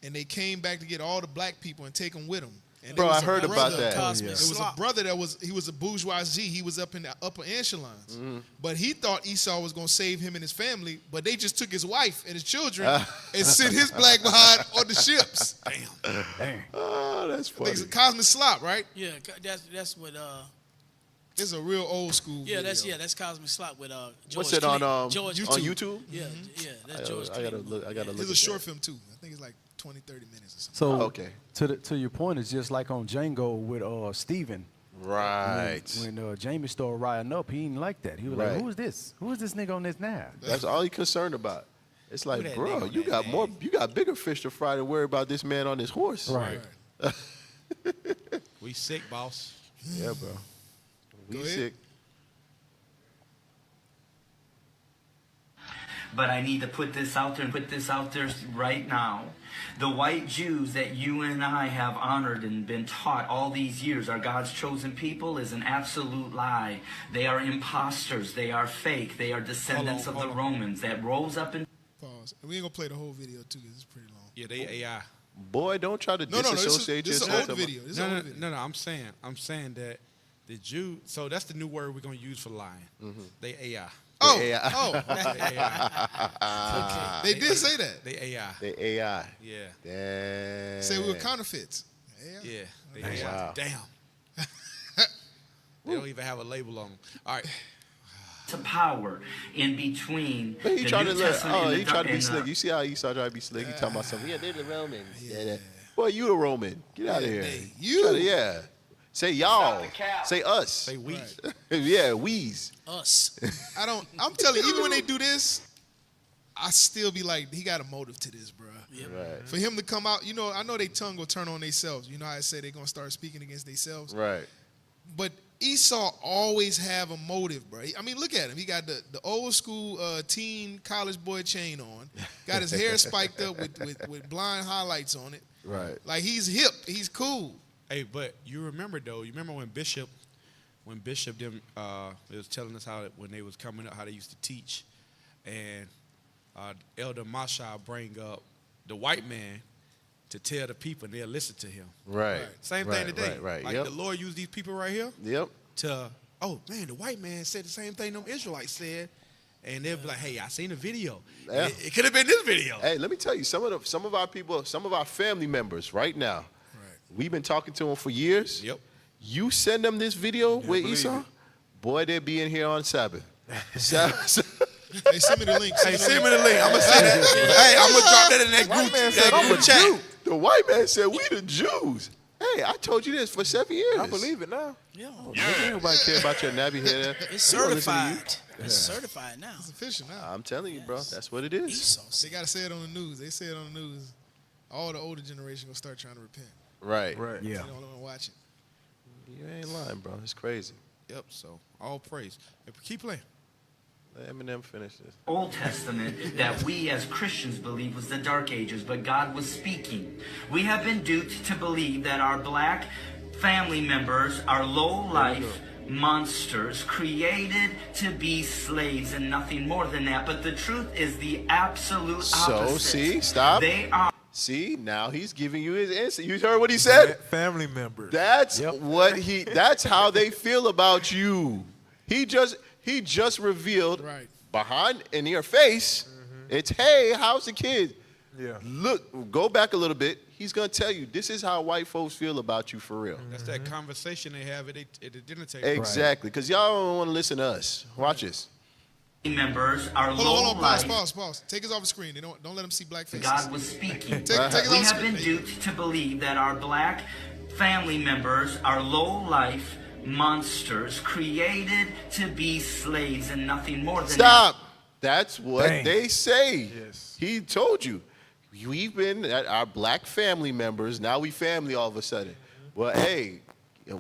and they came back to get all the black people and take them with them. And Bro, there was I a heard about brother- that. Cosmic It was a slop. brother that was a bourgeoisie. He was up in the upper echelons. But he thought Esau was going to save him and his family, but they just took his wife and his children and sent his black behind on the ships. Damn. Oh, that's I funny. think it's a Cosmic Slop, right? Yeah, that's what. It's a real old school Yeah, video. that's Cosmic Slop with George. What's it Clinton. on George on Clinton. YouTube? Yeah, yeah, that's George. I gotta Clinton. look. I gotta look. It's at a short that. film, too. I think it's like 20, 30 minutes or something. So Oh, okay. to your point, it's just like on Django with Steven. Right. When Jamie started riding up, he didn't like that. He was Right. like, "Who is this? Who is this nigga on this now?" That's all he concerned about. It's like, that bro, nigga on you that got man? more. You got bigger fish to fry than worry about this man on his horse. Right. We sick, boss. Yeah, bro. We Go ahead. sick. But I need to put this out there and put this out there right now. The white Jews that you and I have honored and been taught all these years are God's chosen people is an absolute lie. They are imposters. They are fake. They are descendants of the Romans that rose up in... Pause. We ain't going to play the whole video, too, because it's pretty long. Yeah, they AI. Boy, don't try to No, disassociate this is an yourself. old video. This is an old video. No, I'm saying that the Jew. So that's the new word we're gonna use for lying. They AI. Oh, AI. oh. They AI. They did say that. They AI. The AI. Yeah. Damn. Say we were counterfeits. Yeah. They Okay. AI. Wow. Damn. They don't even have a label on them. All right. to power in between But he the tried New to look. Testament Oh, and he the tried to be and, slick. You see how Esau tried to be slick? He talking about something. Yeah, they're the Romans. Yeah. Boy, you a Roman. Get out of here. You. Yeah. Say y'all. Say us. Say we. Yeah, we's. Us. I'm telling you, even when they do this, I still be like, he got a motive to this, bro. Right. For him to come out, I know they tongue will turn on themselves. You know how I say they're going to start speaking against themselves? Right. But Esau always have a motive, bro. I mean, look at him. He got the old school teen college boy chain on. Got his hair spiked up with blind highlights on it. Right. Like, he's hip. He's cool. Hey, but you remember when Bishop them it was telling us how when they was coming up how they used to teach, and Elder Masha bring up the white man to tell the people and they'll listen to him. Right. Same right, thing today. Right. Like Yep. the Lord used these people right here. Yep. To man, the white man said the same thing them Israelites said, and they'll be like, hey, I seen the video. Yeah. It could have been this video. Hey, let me tell you, some of our people, some of our family members right now, we've been talking to them for years. Yep. You send them this video with believe Esau, it. boy, they be in here on Sabbath. Hey, send me the link. Hey, send me the link. I'm gonna send that. Hey, I'm gonna drop that in that group chat. The white man said, we the Jews. Hey, I told you this for 7 years. I believe it now. Yeah. Nobody care about your nappy head. It's certified. It's certified now. It's official now. I'm telling you, bro. That's what it is. They got to say it on the news. They say it on the news. All the older generation will start trying to repent. Right. Yeah. They don't want to watch it. You ain't lying, bro. It's crazy. Yep. So all praise. Keep playing. Let Eminem finish this. Old Testament that we as Christians believe was the Dark Ages, but God was speaking. We have been duped to believe that our black family members are low-life monsters created to be slaves and nothing more than that. But the truth is the absolute opposite. So, see, stop. They are. See, now he's giving you his answer. You heard what he said? Family members. That's that's how they feel about you. He just revealed behind in your face, it's, hey, how's the kid? Yeah. Look, go back a little bit. He's going to tell you, this is how white folks feel about you for real. That's that conversation they have at the dinner table. Exactly, because y'all don't want to listen to us. Watch this. Members are Hold on, pause. Take us off the screen. Don't let them see black faces. God was speaking. Take us We off have the been screen. duped to believe that our black family members are low-life monsters created to be slaves and nothing more than Stop. That's what Dang. they say. Yes. He told you. We've been at our black family members. Now we family all of a sudden. Well, hey,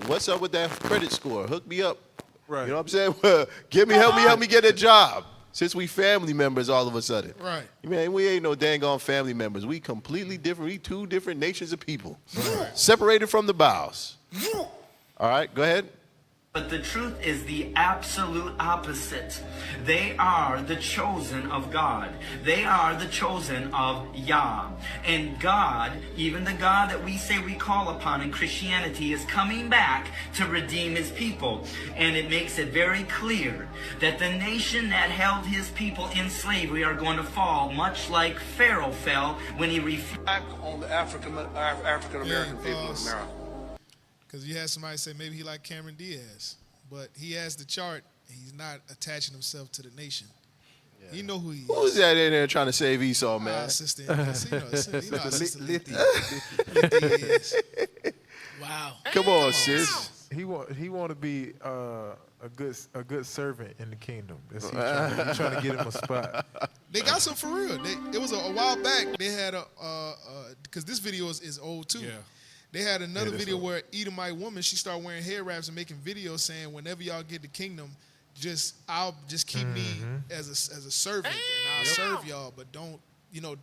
what's up with that credit score? Hook me up. Right. You know what I'm saying? Well, help me get a job. Since we family members all of a sudden. Right. Man, we ain't no dang on family members. We completely different. We two different nations of people. Separated from the bowels. All right, go ahead. But the truth is the absolute opposite. They are the chosen of God. They are the chosen of Yah. And God, even the God that we say we call upon in Christianity, is coming back to redeem his people. And it makes it very clear that the nation that held his people in slavery are going to fall, much like Pharaoh fell when he Back on the African American people of America. Because you had somebody say maybe he like Cameron Diaz, but he has the chart. He's not attaching himself to the nation. Yeah. You know who he is. Who's that in there trying to save Esau, man? Sister, you know how Sister Litty is. Wow. Come on, sis. He want to be a good servant in the kingdom. That's he trying to get him a spot. They got some for real. It was a while back. They had because this video is old too. Yeah. They had another video where Edomite woman, she started wearing hair wraps and making videos saying, whenever y'all get the kingdom, I'll keep me as a servant and I'll serve y'all, but don't,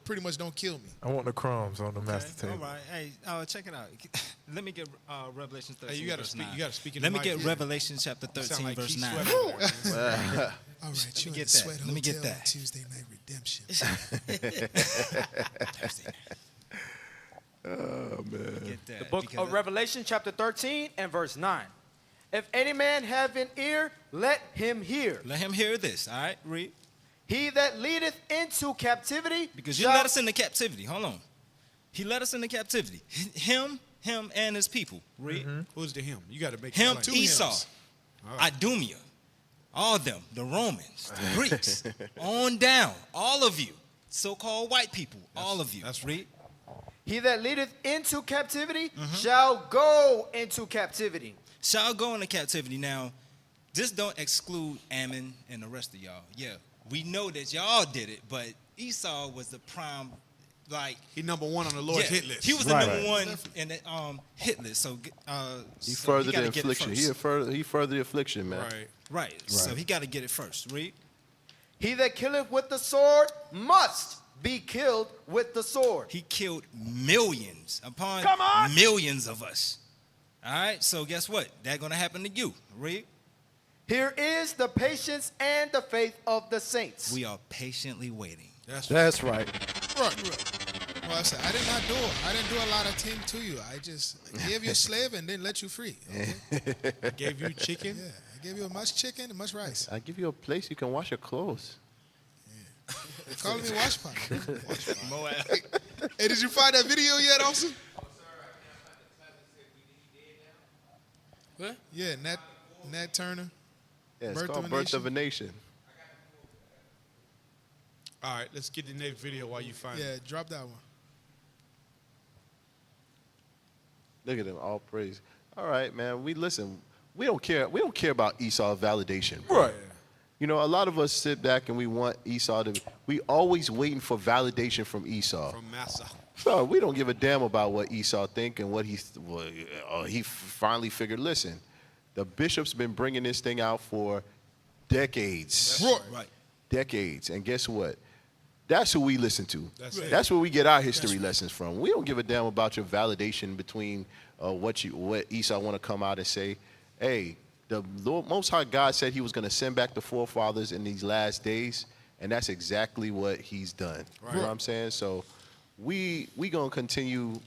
pretty much don't kill me. I want the crumbs on the master table. All right. Hey, check it out. Let me get Revelation 13, Hey, you gotta verse speak. 9. You gotta speak in Let the me mic. get Revelation chapter 13, like verse Keith 9. Sweat. All right, you in get the Sweat that. Let me get Hotel on that. Tuesday Night Redemption. Thursday night. Oh, man. Get that. The book of Revelation, chapter 13 and verse 9. If any man have an ear, let him hear. Let him hear this. All right, read. He that leadeth into captivity. Because you led us into captivity. Hold on. He led us into captivity. Him, and his people. Read. Who's the him? You got to make Him, it plain. Esau, Right. Idumea, all them, the Romans, the Greeks, on down, all of you, so-called white people, all of you. That's read. He that leadeth into captivity shall go into captivity. Shall go into captivity. Now, this don't exclude Ammon and the rest of y'all. Yeah, we know that y'all did it, but Esau was the prime, he number one on the Lord's hit list. He was the number one in the hit list. So He furthered the affliction. He furthered the affliction, man. Right. So he got to get it first. Read. He that killeth with the sword must be killed with the sword. He killed millions upon millions of us. All right, so guess what? That's going to happen to you. Read. Here is the patience and the faith of the saints. We are patiently waiting. That's right. Well, I said, I did not do it. I didn't do a lot of thing to you. I just gave you a slave and then let you free. Okay? I gave you chicken? Yeah, I gave you much chicken and much rice. I give you a place you can wash your clothes. They're calling me wash pot. Hey, did you find that video yet, Austin? What? Yeah, Nat Turner. Yeah, it's called Birth of a Nation. All right, let's get the next video while you find it. Yeah, drop that one. Look at them, all praise. All right, man. We don't care. We don't care about Esau validation. Right. You know, a lot of us sit back and we want Esau to. We always waiting for validation from Esau. From Massa. So we don't give a damn about what Esau think and what he finally figured. Listen, the bishop's been bringing this thing out for decades. Right. Decades, and guess what? That's who we listen to. That's where we get our history lessons from. We don't give a damn about your validation between what Esau want to come out and say. Hey, the Lord, Most High God said He was going to send back the forefathers in these last days, and that's exactly what He's done. Right. You know what I'm saying? So we gonna continue,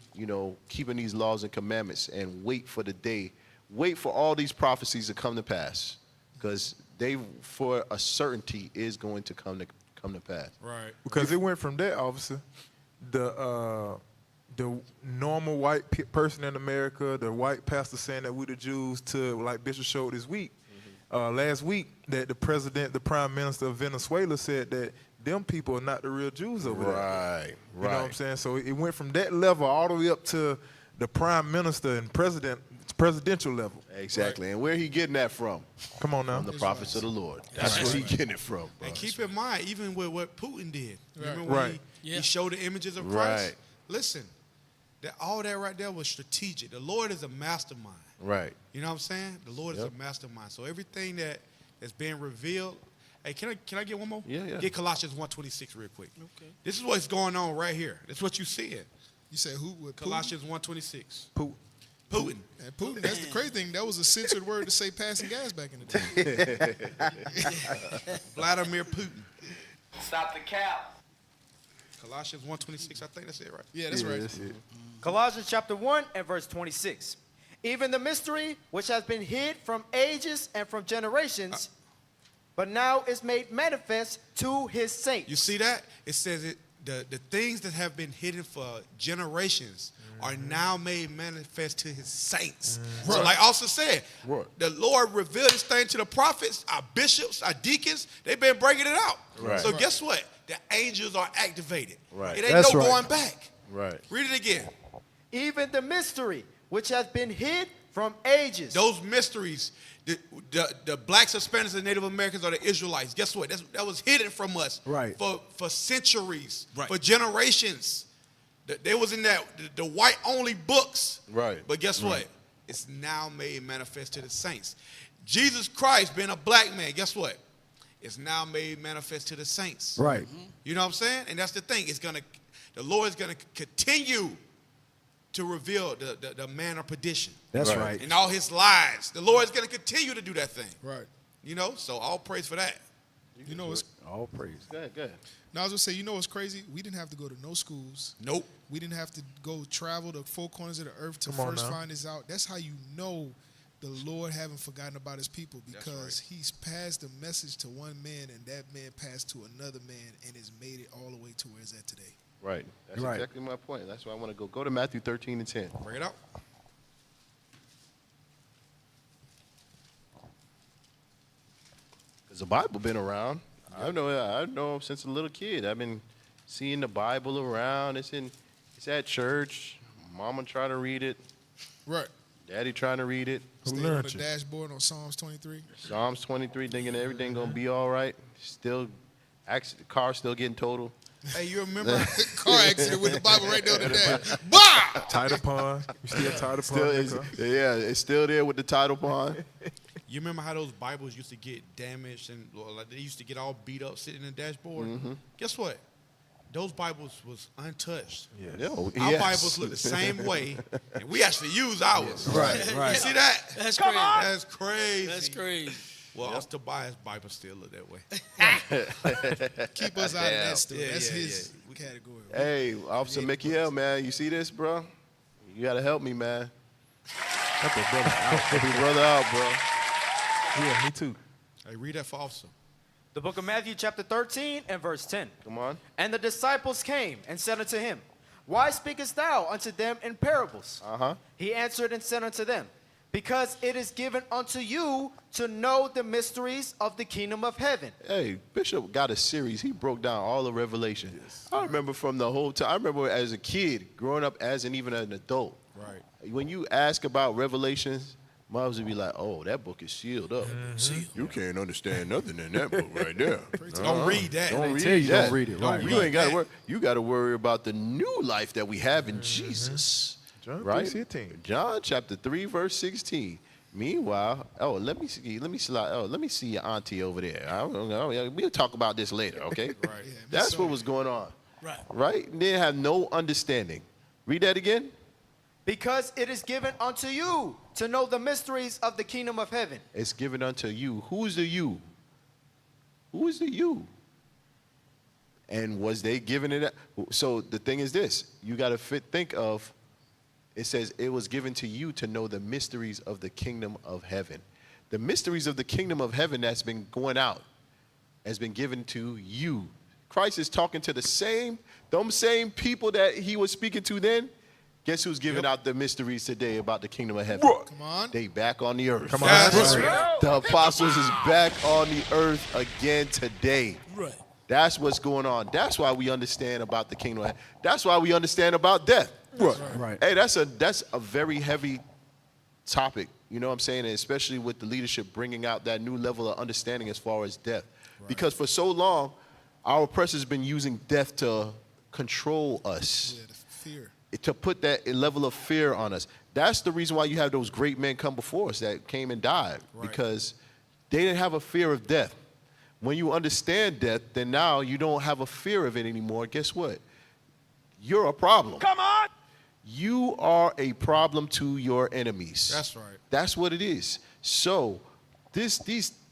keeping these laws and commandments and wait for the day, wait for all these prophecies to come to pass, because they, for a certainty, is going to come to pass. Right. Because it went from that, officer, the normal white person in America, the white pastor saying that we the Jews, to like Bishop showed this week, last week, that the prime minister of Venezuela said that them people are not the real Jews over there. Right. You know what I'm saying? So it went from that level all the way up to the prime minister and presidential level. Exactly. And where he getting that from? Come on now. From the prophets of the Lord. That's where he getting it from. Bro. And keep in mind, even with what Putin did. Remember Right. when he showed the images of Christ? Right. Listen, all that right there was strategic. The Lord is a mastermind. Right. You know what I'm saying? The Lord is a mastermind. So everything that's being revealed. Hey, can I get one more? Yeah. Get Colossians 1:26 real quick. Okay. This is what's going on right here. That's what you see it. You say who? With Colossians 1:26. Putin. And Putin, that's the crazy thing. That was a censored word to say passing gas back in the day. Vladimir Putin. Stop the cap. Colossians 1:26, I think that's it, right? Yeah, that's right. That's it. Colossians chapter 1 and verse 26. Even the mystery which has been hid from ages and from generations, but now is made manifest to his saints. You see that? It says the things that have been hidden for generations are now made manifest to his saints. So like also said, the Lord revealed this thing to the prophets, our bishops, our deacons. They've been bringing it out. Right. So guess what? The angels are activated. Right. It ain't going back. Right. Read it again. Even the mystery which has been hid from ages. Those mysteries, the blacks, Hispanics, and Native Americans are the Israelites. Guess what? That was hidden from us for centuries, for generations. They was in the white-only books. Right. But guess what? It's now made manifest to the saints. Jesus Christ, being a black man, guess what? It's now made manifest to the saints. Right. You know what I'm saying? And that's the thing. The Lord is going to continue to reveal the man of perdition. That's right. And all his lies. The Lord is going to continue to do that thing. Right. You know, so all praise for that. You know what's all praise. Go ahead. Now I was gonna say, you know what's crazy? We didn't have to go to no schools. Nope. We didn't have to go travel the four corners of the earth to Come on first now. find this out. That's how you know the Lord haven't forgotten about his people, because he's passed the message to one man and that man passed to another man and has made it all the way to where it's at today. Right. That's exactly my point. That's why I want to go to Matthew 13 and 10. Bring it out. Because the Bible been around. I know since a little kid. I've been seeing the Bible around. It's at church. Mama trying to read it. Right. Daddy trying to read it. Staying on the dashboard on Psalms 23. Psalms 23, thinking everything gonna be all right. Still, car still getting totaled. Hey, you remember? Car accident with the Bible right there on the dash. Bah! Title pond. You still title Still pond? yeah, it's still there with the title pond. You remember how those Bibles used to get damaged and like they used to get all beat up sitting in the dashboard? Guess what? Those Bibles was untouched. Our Bibles look the same way, and we actually use ours. Right. You see that? That's crazy. That's crazy. That's crazy. Well, us Tobias Bible still look that way. Keep us out of that stuff. That's his category. Hey, Officer Michael, man, you see this, bro? You gotta help me, man. Help that brother out. Help your brother out, bro. Yeah, me too. Hey, read that for Officer. The book of Matthew chapter 13 and verse 10. Come on. And the disciples came and said unto him, Why speakest thou unto them in parables? Uh-huh. He answered and said unto them, Because it is given unto you to know the mysteries of the kingdom of heaven. Hey, Bishop got a series. He broke down all the Revelation. Yes. I remember from the whole time. I remember as a kid, growing up even an adult. Right. When you ask about Revelations, moms would be like, "Oh, that book is sealed up. You can't understand nothing in that book right there. Don't read that. Don't read you that. don't read it. Right. You ain't got to worry. You got to worry about the new life that we have in Jesus." John right? 3:16. John chapter 3, verse 16. Meanwhile, let me see your auntie over there. We'll talk about this later, okay? Right. Yeah, That's what was going on. Right. Right? They have no understanding. Read that again. Because it is given unto you to know the mysteries of the kingdom of heaven. It's given unto you. Who's the you? Who is the you? And was they given it? So the thing is this. You got to think of, it says it was given to you to know the mysteries of the kingdom of heaven. The mysteries of the kingdom of heaven that's been going out has been given to you. Christ is talking to them same people that he was speaking to then. Guess who's giving out the mysteries today about the kingdom of heaven? Come on. They back on the earth. Come on. That's right. The apostles is back on the earth again today. Right. That's what's going on. That's why we understand about the kingdom of heaven. That's why we understand about death. Right. Hey, that's a very heavy topic. You know what I'm saying? And especially with the leadership bringing out that new level of understanding as far as death. Right. Because for so long, our oppressors been using death to control us. Yeah, the fear. To put that level of fear on us. That's the reason why you have those great men come before us that came and died. Right. Because they didn't have a fear of death. When you understand death, then now you don't have a fear of it anymore. Guess what? You're a problem. Come on! You are a problem to your enemies. That's right. That's what it is. So these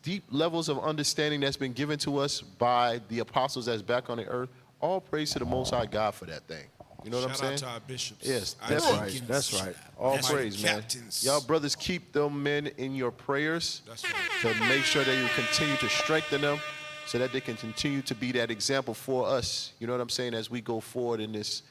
deep levels of understanding that's been given to us by the apostles that's back on the earth, all praise to the Most High God for that thing. You know what I'm saying? Shout out to our bishops. Yes, That's right. That's right. All That's praise, right. man. Captains. Y'all brothers, keep them men in your prayers. That's right. To make sure that you continue to strengthen them so that they can continue to be that example for us. You know what I'm saying? As we go forward in this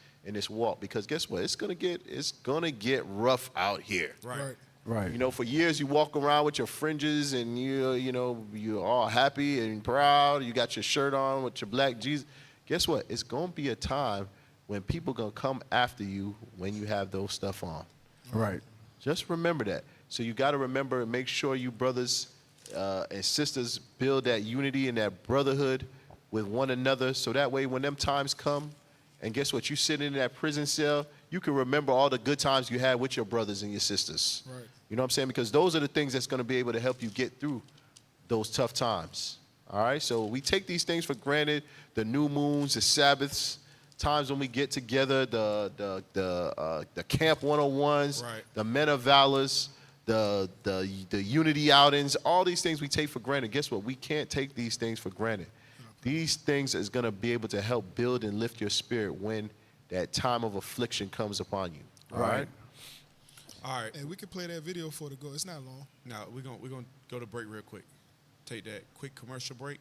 walk. Because guess what? It's gonna get rough out here. Right. Right. You know, for years you walk around with your fringes and you're all happy and proud. You got your shirt on with your black Jesus. Guess what? It's gonna be a time when people gonna come after you when you have those stuff on. Right. Just remember that. So you got to remember and make sure you brothers and sisters build that unity and that brotherhood with one another. So that way when them times come, and guess what? You sit in that prison cell, you can remember all the good times you had with your brothers and your sisters. Right. You know what I'm saying? Because those are the things that's going to be able to help you get through those tough times. All right? So we take these things for granted, the new moons, the Sabbaths, times when we get together, the Camp 101s, Right. the Men of Valors, the unity outings, all these things we take for granted. Guess what? We can't take these things for granted. These things is going to be able to help build and lift your spirit when that time of affliction comes upon you. All right? All right. Hey, we can play that video for the go. It's not long. Now we're gonna go to break real quick. Take that quick commercial break.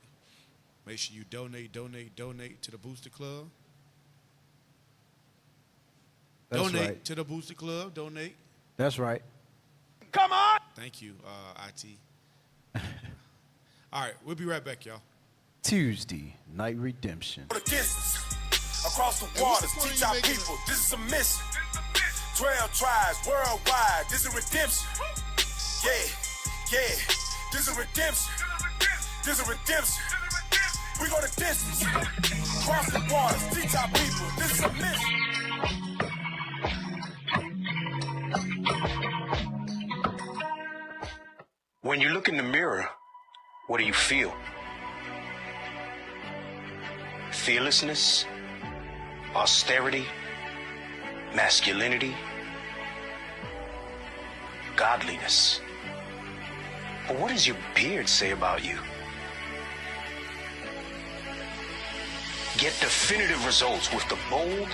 Make sure you donate to the Booster Club. That's donate right. to the Booster Club. Donate. That's right. Come on! Thank you, IT. All right, we'll be right back, y'all. Tuesday Night Redemption. The distance, across the waters, teach our people, this is a mission. 12 tribes worldwide, this is redemption. Yeah, this is redemption. This is redemption. We go the distance, across the waters, teach our people, this is a mission. When you look in the mirror, what do you feel? Fearlessness, austerity, masculinity, godliness. But what does your beard say about you? Get definitive results with the bold,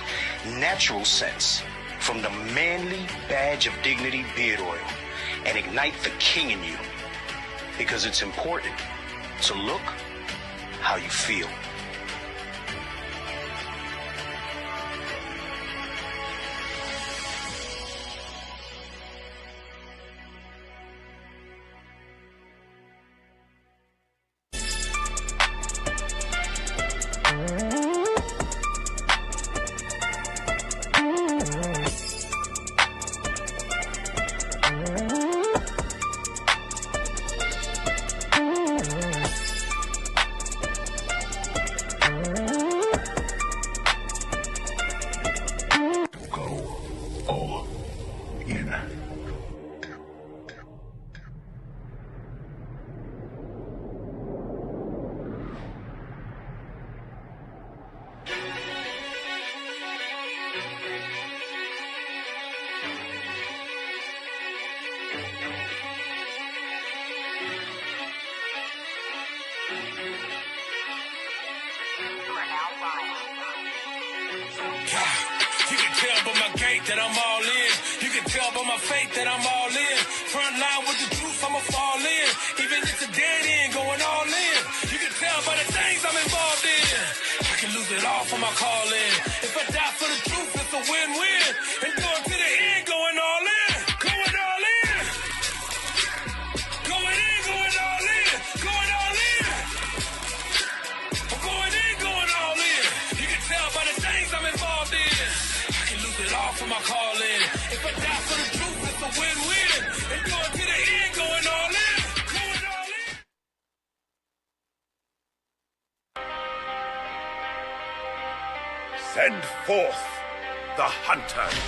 natural sense from the manly badge of dignity beard oil and ignite the king in you. Because it's important to look how you feel. You can tell by my gait that I'm all in. You can tell by my faith that I'm all in. Front line with the truth, I'ma fall in. Even if it's a dead end, going all in. You can tell by the things I'm involved in. I can lose it all for my calling. If I die for the truth, it's a win-win. And going to the end, going all in. Going all in. Going in, going all in. Going all in. I'm going in, going all in. You can tell by the things I'm involved in. I can lose it all for my calling. If I die for the truth, it's a win-win. And going to the end, going all in. Going all in. Send forth the hunters.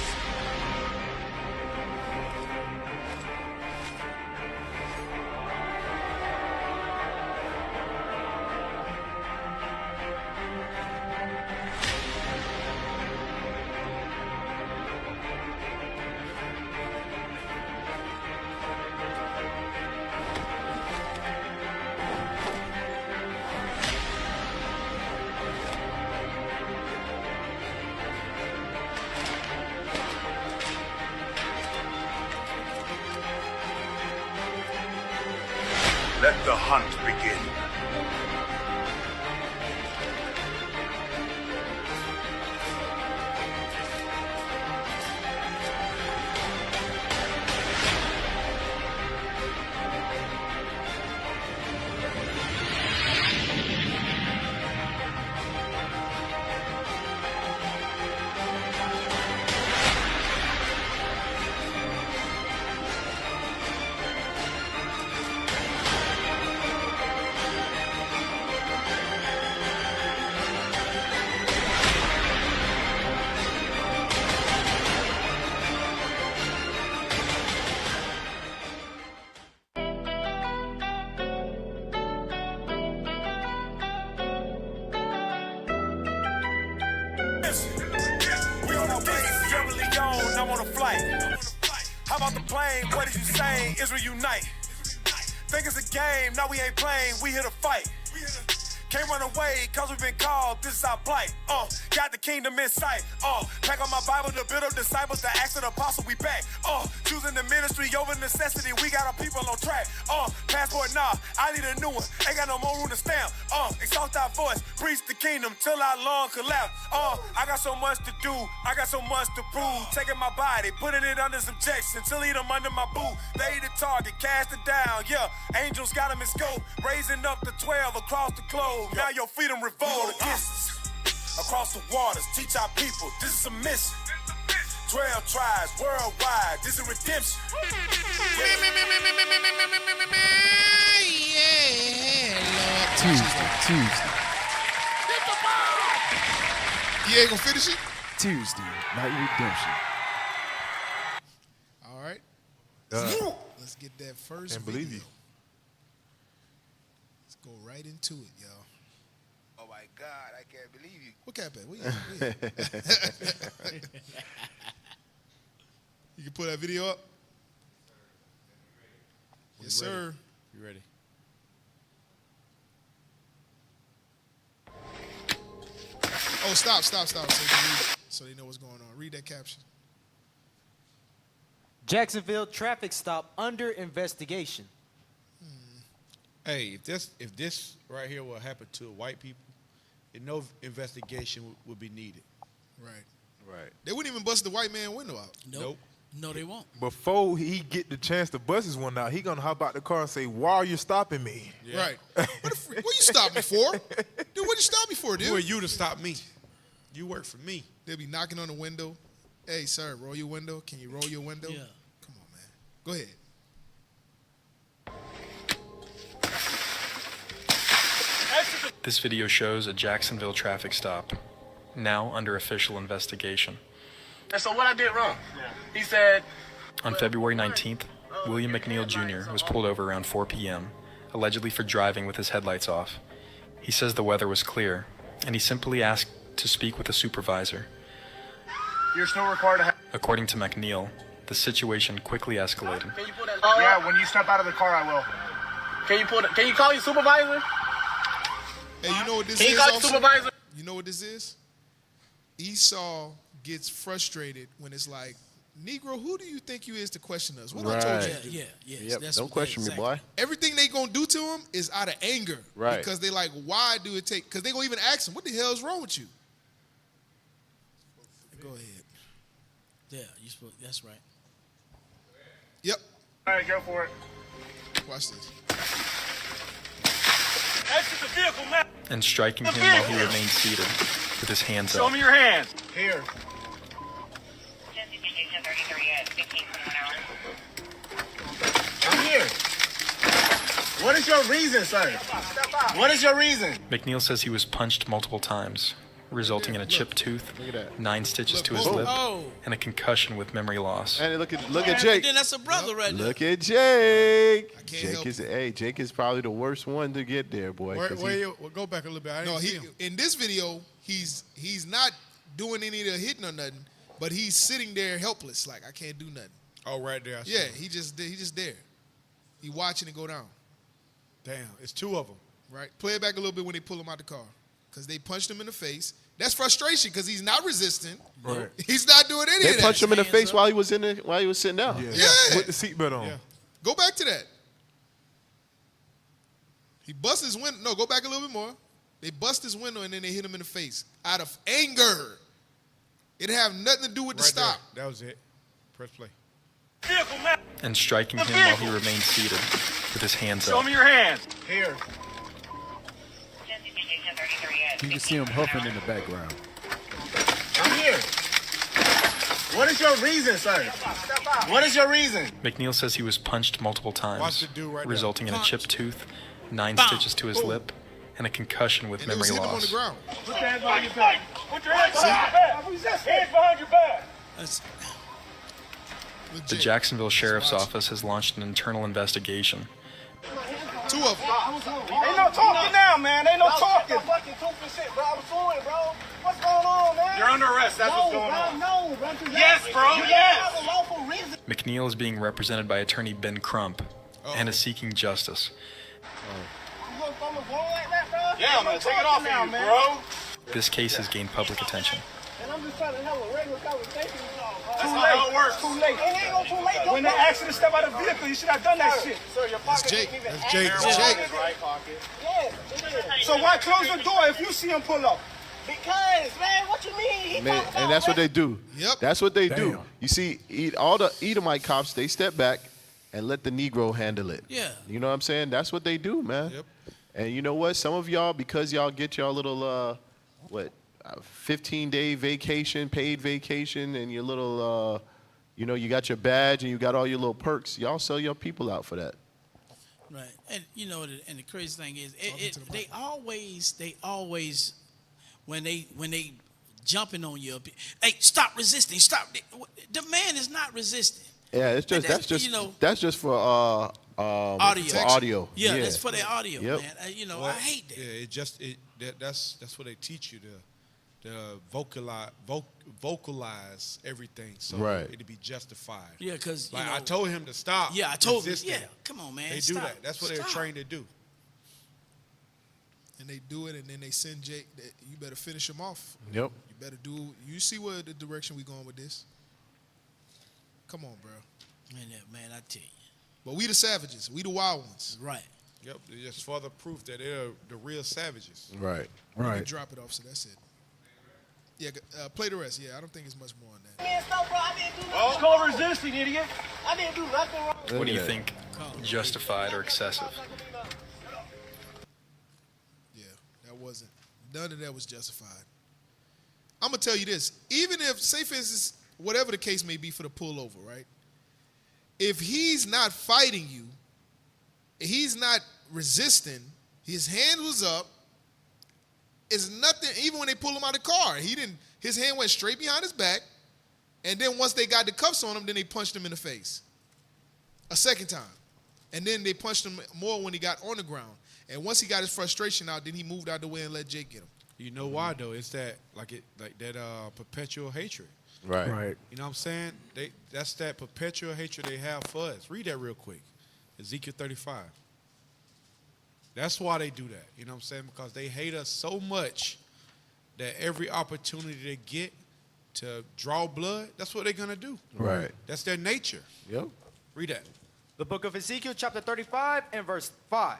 Let the hunt begin. We on our way, Sierra Leone, I'm on a flight. How about the plane? What did you say? Israel unite. Think it's a game, now we ain't playing, we here to fight. Can't run away, cause we've been called, this is our plight. Got the kingdom in sight. Pack on my Bible to build up disciples, the acts of the apostle, we back. Choosing the ministry over necessity, we got our people on track. Passport, nah, I need a new one, ain't got no more room to stamp. Exalt our voice, preach the kingdom till our lung collapse. I got so much to do, I got so much to prove. Taking my body, putting it under subjection, till eat them under my boot. They the target, cast it down, yeah. Angels got them in scope, raising up the 12 across the globe. Now your freedom revolt against us. Across the waters, teach our people, this is a mission. 12 tribes worldwide, this is redemption. Tuesday. You ain't gonna finish it? Tuesday, night redemption. All right. Let's get that first Can't video. believe you. Let's go right into it, y'all. Oh my God, I can't believe you. What cap at? Where you? You can put that video up? Yes, sir. You ready? Oh, stop. So they know what's going on. Read that caption. Jacksonville traffic stop under investigation. Hey, if this right here will happen to white people, then no investigation would be needed. Right. They wouldn't even bust the white man window out. Nope. No, they won't. Before he get the chance to bust his one out, he gonna hop out the car and say, "Why are you stopping me?" Yeah. Right. What you stop me for? Dude, what you stop me for, dude? Who are you to stop me? You work for me. They'll be knocking on the window. Hey, sir, roll your window. Can you roll your window? Yeah. Come on, man. Go ahead. This video shows a Jacksonville traffic stop, now under official investigation. And so what I did wrong? He said... On February 19th, William McNeil Jr. was pulled over around 4 p.m., allegedly for driving with his headlights off. He says the weather was clear, and he simply asked to speak with a supervisor. You're still required to have... According to McNeil, the situation quickly escalated. Can you pull that... Yeah, when you step out of the car, I will. Can you call your supervisor? Hey, you know what this Can you is? call the Also? supervisor? You know what this is? Esau gets frustrated when it's like, Negro, who do you think you is to question us? What I told you to do? Yep. Don't question me, boy. Everything they gonna do to him is out of anger. Right. Because they like, why do it take? Because they gonna even ask him, what the hell is wrong with you? Go ahead. Yeah, that's right. Yep. All right, go for it. Watch this. Exit the vehicle now. And striking him while he remained seated with his hands Show up. me your hands. Here. I'm here. What is your reason, sir? What is your reason? McNeil says he was punched multiple times, resulting in a chipped tooth, 9 stitches to his lip, and a concussion with memory loss. And look at Jake. Then that's a brother right there. Look at Jake. Jake is probably the worst one to get there, boy. Go back a little bit. I No, didn't see him. in this video, he's not doing any of the hitting or nothing, but he's sitting there helpless, like I can't do nothing. Oh, right there. I see Yeah, him. he just there. He watching it go down. Damn, it's 2 of them. Right. Play it back a little bit when they pull him out the car, because they punched him in the face. That's frustration because he's not resisting. Right. He's not doing any of They that. punched him in the face while he was sitting down. Yeah. With the seatbelt on. Yeah. Go back to that. He busts his window. No, go back a little bit more. They bust his window and then they hit him in the face out of anger. It have nothing to do with the stop. There. That was it. Press play. Vehicle now. And striking him while he remained seated with his hands Show up. me your hands. Here. You can see him huffing in the background. I'm here. What is your reason, sir? What is your reason? McNeil says he was punched multiple Watch times, the dude right there. resulting in a chipped tooth, 9 Bam. stitches to his lip, and a concussion with And it memory was hit him on the loss. ground. Put your hands behind your back. Put your hands behind your back. Hands behind your back. That's, The Legit. Jacksonville Sheriff's Office has launched an internal investigation. 2 of them. Ain't no talking now, man. Ain't no talking. Fucking tooth and shit, bro. I was fluent, bro. What's going on, man? You're under arrest. That's what's going on. No, bro. Yes, bro. Yes. Have a lawful reason. McNeil is being represented by attorney Ben Crump and is seeking justice. You gonna throw my phone like that, bro? Yeah, I'm gonna take it off now, man. Bro. This case has gained public attention. And I'm just trying to have a regular conversation with y'all. That's not how it works. Too late. It ain't gonna too late. When they asked you to step out of the vehicle, you should have done that shit. Sir, your pocket Jake. ain't even That's Jake. active. That's Jake. Right pocket. Yeah. So why close the door if you see him pull up? Because, man, what you mean? Man, and that's what they do. Yep. That's what they do. Damn. You see, all the Edomite cops, they step back and let the Negro handle it. yeah. You know what I'm saying? That's what they do, man. Yep. And you know what? Some of y'all, because y'all get y'all little, 15-day vacation, paid vacation, and your little, you got your badge and you got all your little perks, y'all sell your people out for that. Right, and and the crazy thing is, they always, when they jumping on you, hey, stop resisting, stop. The man is not resisting. Yeah, it's just that's just for Audio. For audio. Yeah, that's for their audio, Yep. man. I hate that. Yeah, that's what they teach you to vocalize everything, so Right. it'd be justified. Yeah, because like I told him to stop. Yeah, I told him. resisting. Yeah, come on, man. They do stop. that. That's what they're Stop. trained to do. And they do it, and then they send Jake. You better finish him off. Yep. You better do. You see where the direction we going with this? Come on, bro. Man, I tell you. But we the savages. We the wild ones. Right. Yep, it's just further proof that they're the real savages. Right. You can drop it off, so that's it. Yeah, play the rest. Yeah, I don't think it's much more on that. Man, stop, bro. I didn't do nothing. It's called resisting, idiot. I didn't do nothing wrong. What do you think? Justified or excessive? Yeah, that wasn't. None of that was justified. I'm going to tell you this. Even if, say for instance, whatever the case may be for the pullover, right? If he's not fighting you, he's not resisting, his hand was up, it's nothing, even when they pull him out of the car, his hand went straight behind his back, and then once they got the cuffs on him, then they punched him in the face. A second time. And then they punched him more when he got on the ground. And once he got his frustration out, then he moved out the way and let Jake get him. You know why though? It's that perpetual hatred. Right. Right. You know what I'm saying? That's that perpetual hatred they have for us. Read that real quick. Ezekiel 35. That's why they do that. You know what I'm saying? Because they hate us so much that every opportunity they get to draw blood, that's what they're going to do. Right. That's their nature. Yep. Read that. The book of Ezekiel, chapter 35 and verse 5.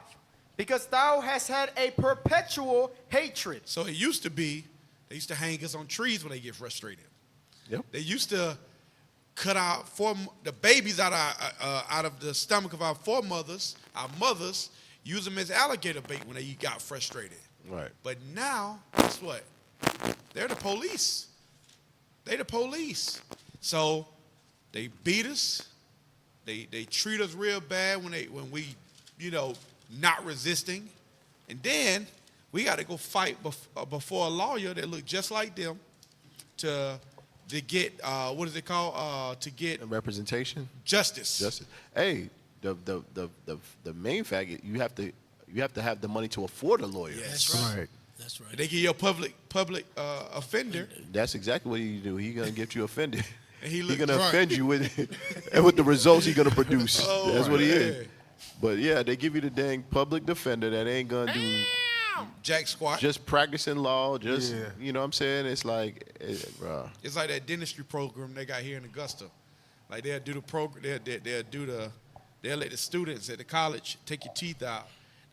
Because thou hast had a perpetual hatred. So it used to be, they used to hang us on trees when they get frustrated. Yep. They used to cut out the babies out of the stomach of our foremothers, our mothers, use them as alligator bait when they got frustrated. Right. But now, guess what? They're the police. They the police. So they beat us. They treat us real bad when we, not resisting. And then we got to go fight before a lawyer that look just like them to get what is it called? To get a representation, justice. Justice. Hey, the main fact is you have to have the money to afford a lawyer. Yes, right. That's right. They give you a public offender. That's exactly what he do. He gonna get you offended. And he gonna offend you with the results he gonna produce. Oh, That's what he man. is. But yeah, they give you the dang public defender that ain't gonna do jack squat. Just practicing law. Just Yeah. you know what I'm saying. It's like, bro. It's like that dentistry program they got here in Augusta. Like they'll do the program. They'll let the students at the college take your teeth out,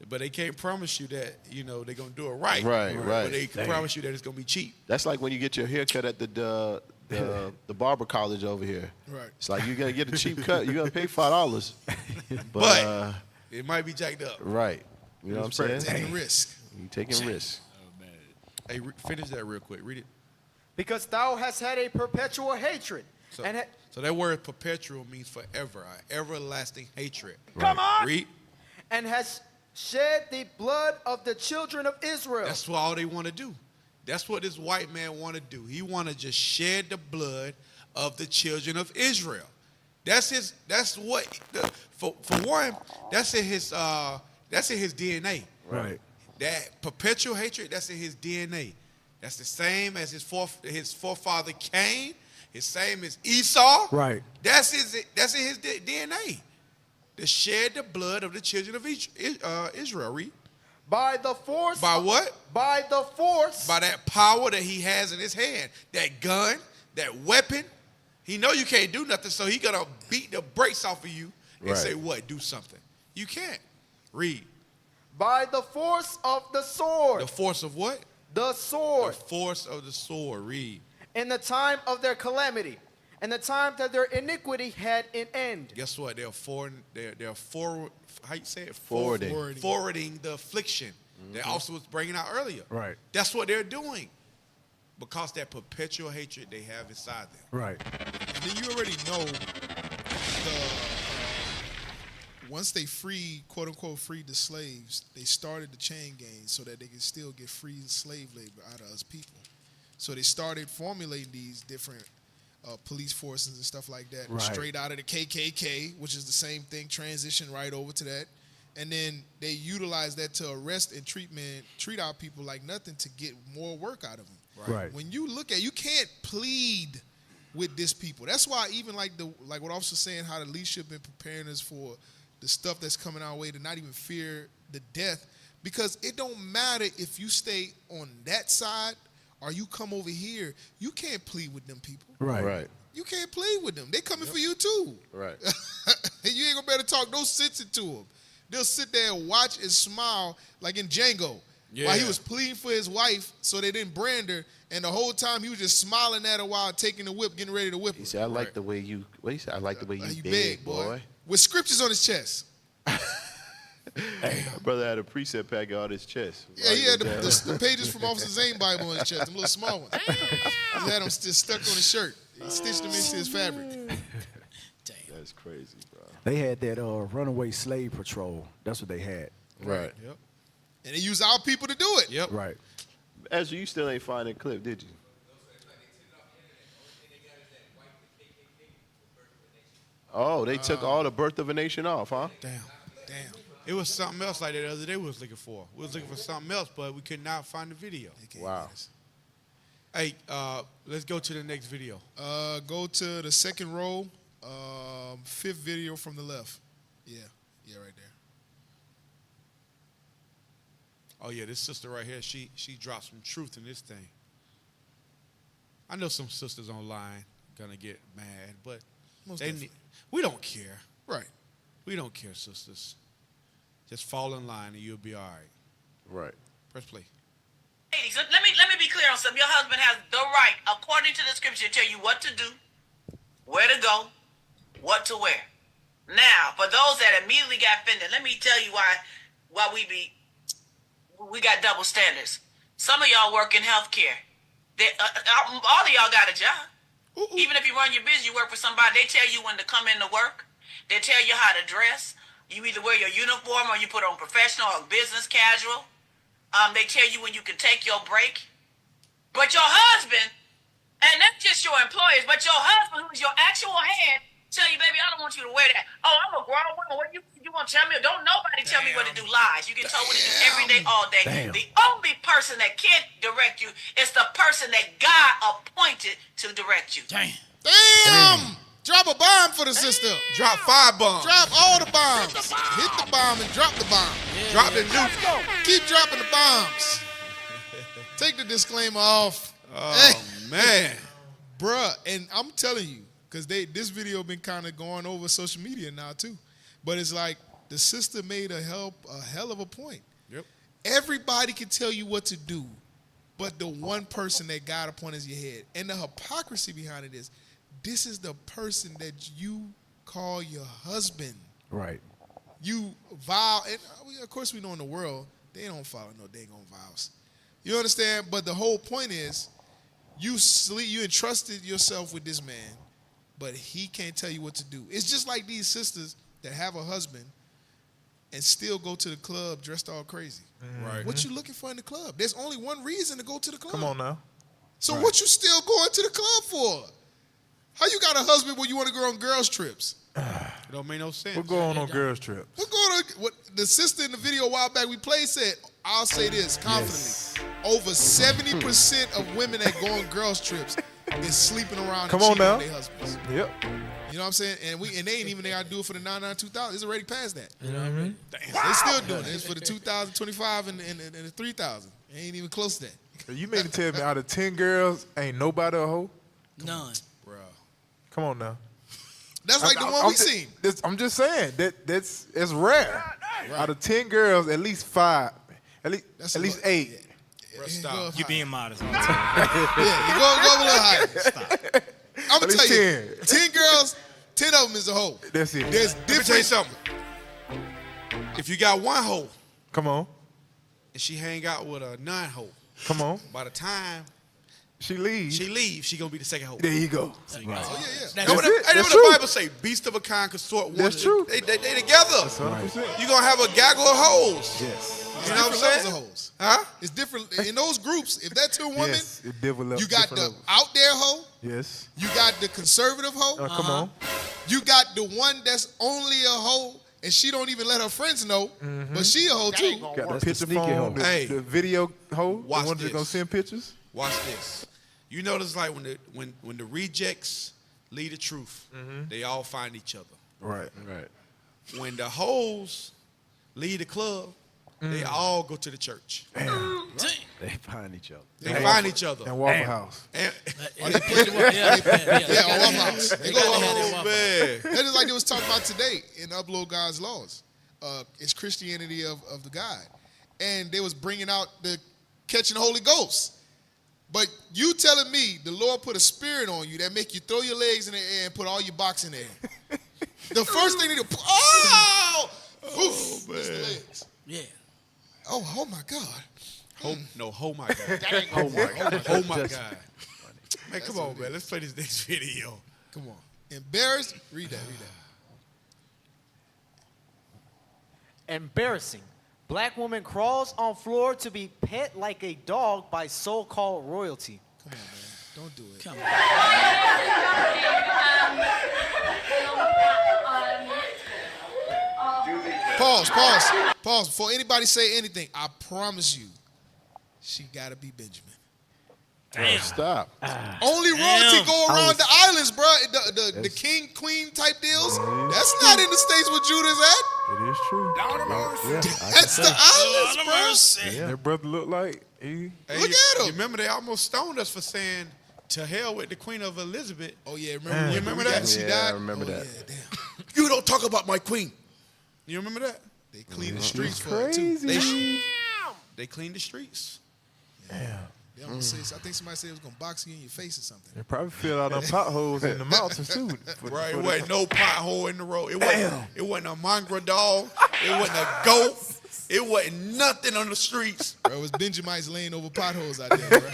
but they can't promise you that they're gonna do it right. Right. But they can promise you that it's gonna be cheap. That's like when you get your hair cut at the barber college over here. Right. It's like you're gonna get a cheap cut. You're gonna pay $5. But it might be jacked up. Right. You know what I'm saying? Taking risk. You taking risks. Hey, finish that real quick. Read it. Because thou hast had a perpetual hatred. So that word perpetual means forever, an everlasting hatred. Come on! Read. And has shed the blood of the children of Israel. That's what all they want to do. That's what this white man want to do. He want to just shed the blood of the children of Israel. For one, that's in his DNA. Right. That perpetual hatred, that's in his DNA. That's the same as his forefather Cain. His same as Esau. Right. That's in his DNA. To shed the blood of the children of Israel. Read. By the force. By what? By the force. By that power that he has in his hand. That gun, that weapon. He know you can't do nothing, so he gonna beat the brakes off of you and say, what? Do something. You can't. Read. By the force of the sword. The force of what? The sword. The force of the sword. Read. In the time of their calamity, and the time that their iniquity had an end. Guess what? They're how you say it? Forwarding the affliction that also was bringing out earlier. Right. That's what they're doing. Because that perpetual hatred they have inside them. Right. And then you already know once they quote unquote freed the slaves, they started the chain gang so that they could still get free slave labor out of us people. So they started formulating these different police forces and stuff like that, Right. straight out of the KKK, which is the same thing, transition right over to that. And then they utilize that to arrest and treat our people like nothing to get more work out of them. Right. When you look at, you can't plead with this people. That's why even like what Officer saying, how the leadership been preparing us for the stuff that's coming our way, to not even fear the death, because it don't matter if you stay on that side or you come over here. You can't plead with them people. Right. Right. You can't plead with them. They coming for you too. Right. And you ain't gonna be able to talk no sense into them. They'll sit there and watch and smile like in Django. Yeah. While he was pleading for his wife so they didn't brand her, and the whole time he was just smiling at her while taking the whip, getting ready to whip her. He said, I like the way you, what he said? I like the way you beg, boy. With scriptures on his chest. Hey, my brother had a precept pack on his chest. Yeah, he had the pages from Officer Zane Bible on his chest, them little small ones. He had them still stuck on his shirt. He stitched them into his fabric. That's crazy, bro. They had that runaway slave patrol. That's what they had. Right. Yep. And they used our people to do it. Yep. Right. Ezra, you still ain't find that clip, did you? Oh, they took all the birth of a nation off, huh? Damn. It was something else like that the other day we was looking for. We was looking for something else, but we could not find the video. Wow. Hey, let's go to the next video. Go to the second row, fifth video from the left. Yeah, right there. Oh yeah, this sister right here, she dropped some truth in this thing. I know some sisters online gonna get mad, but we don't care. Right. We don't care, sisters. Just fall in line and you'll be all right. Right. Press play. Ladies, let me be clear on something. Your husband has the right, according to the scripture, to tell you what to do, where to go, what to wear. Now, for those that immediately got offended, let me tell you why we got double standards. Some of y'all work in healthcare. All of y'all got a job. Even if you run your business, you work for somebody. They tell you when to come in to work. They tell you how to dress. You either wear your uniform or you put on professional or business casual. They tell you when you can take your break. But your husband, and not just your employers, but your husband, who's your actual head, tell you, baby, I don't want you to wear that. Oh, I'm a grown woman. What you want to tell me? Don't nobody tell me what to do. Lies. You get told what to do every day, all day. Damn. The only person that can direct you is the person that God appointed to direct you. Damn. Drop a bomb for the sister. Drop 5 bombs. Drop all the bombs. Hit the bomb and drop the bomb. Drop the nuke. Keep dropping the bombs. Take the disclaimer off. Oh, man. Bruh, and I'm telling you, because this video been kind of going over social media now too. But it's like the sister made a hell of a point. Yep. Everybody can tell you what to do, but the one person that God appointed is your head. And the hypocrisy behind it is, this is the person that you call your husband. Right. You vow, and of course we know in the world, they don't follow no dang on vows. You understand? But the whole point is, you entrusted yourself with this man, but he can't tell you what to do. It's just like these sisters that have a husband and still go to the club dressed all crazy. Right. What you looking for in the club? There's only one reason to go to the club. Come on now. So what you still going to the club for? How you got a husband when you want to go on girls' trips? It don't make no sense. We're going on girls' trips. We're going on, what the sister in the video a while back we played said, I'll say this confidently. Over 70% of women that go on girls' trips is sleeping around and cheating on their husbands. Yep. You know what I'm saying? And they ain't even they gotta do it for the 99-2000. It's already past that. You know what I mean? They still doing it. It's for the 2025 and the 3000. It ain't even close to that. You mean to tell me out of 10 girls, ain't nobody a hoe? None. Bro. Come on now. That's like the one we seen. I'm just saying that's rare. Right. Out of 10 girls, at least 5, at least 8. Bro, stop. You being modest. Yeah, you go a little higher. Stop. I'm gonna tell you, 10 girls, 10 of them is a hoe. That's it. There's Let me tell you something. If you got one hoe, come on, and she hang out with a non-hoe, come on. By the time she leaves, she gonna be the second hoe. There you go. Right. Oh yeah. That's what the Bible say. Beast of a kind consort one. That's true. They together. That's 100%. You gonna have a gaggle of hoes. Yes. You know what I'm saying? Of hoes. Huh? It's different in those groups. If that's two women, yes, it develops you got the levels. out there hoe. Yes. You got the conservative hoe. Come on. You got the one that's only a hoe and she don't even let her friends know, but she a hoe too. Got the picture phone, the video hoe. Watch the one this. that's gonna send pictures. Watch this. You notice like when the rejects lead the truth, they all find each other. Right. When the hoes lead the club, they all go to the church. They find each other. They find each other. And Waffle House. And Waffle House. They go oh, man. That is like they was talking about today in Upload God's Laws. It's Christianity of the God. And they was bringing out the catching the Holy Ghost. But you telling me the Lord put a spirit on you that make you throw your legs in the air and put all your box in there. The first thing they do, oof, man. It's the legs. Yeah. Oh my God. Oh my God. That ain't oh my God. Oh my Just God. Man, come on, man. Let's play this next video. Come on. Embarrassed? Read that. Embarrassing. Black woman crawls on floor to be pet like a dog by so-called royalty. Come on, man. Don't do it. Come on. Pause. Before anybody say anything, I promise you, she gotta be Benjamin. Damn. Stop. Only royalty go around the islands, bro. The king, queen type deals. That's not in the states where Judah's at. It is true. That's the islands, bro. Yeah. Their brother look like he. Hey, Look at him. You remember they almost stoned us for saying to hell with the Queen of Elizabeth. Oh yeah, remember? You remember that? She Yeah, died. I remember that. Yeah, damn. You don't talk about my queen. You remember that? They cleaned the It's streets for it too. They cleaned the streets. They almost say, I think somebody said it was gonna box you in your face or something. They probably filled out them potholes in the mountains too. Right, it wasn't no pothole in the road. It wasn't a mongrel dog. It wasn't a goat. It wasn't nothing on the streets. Bro, it was Benjamites laying over potholes out there, bro.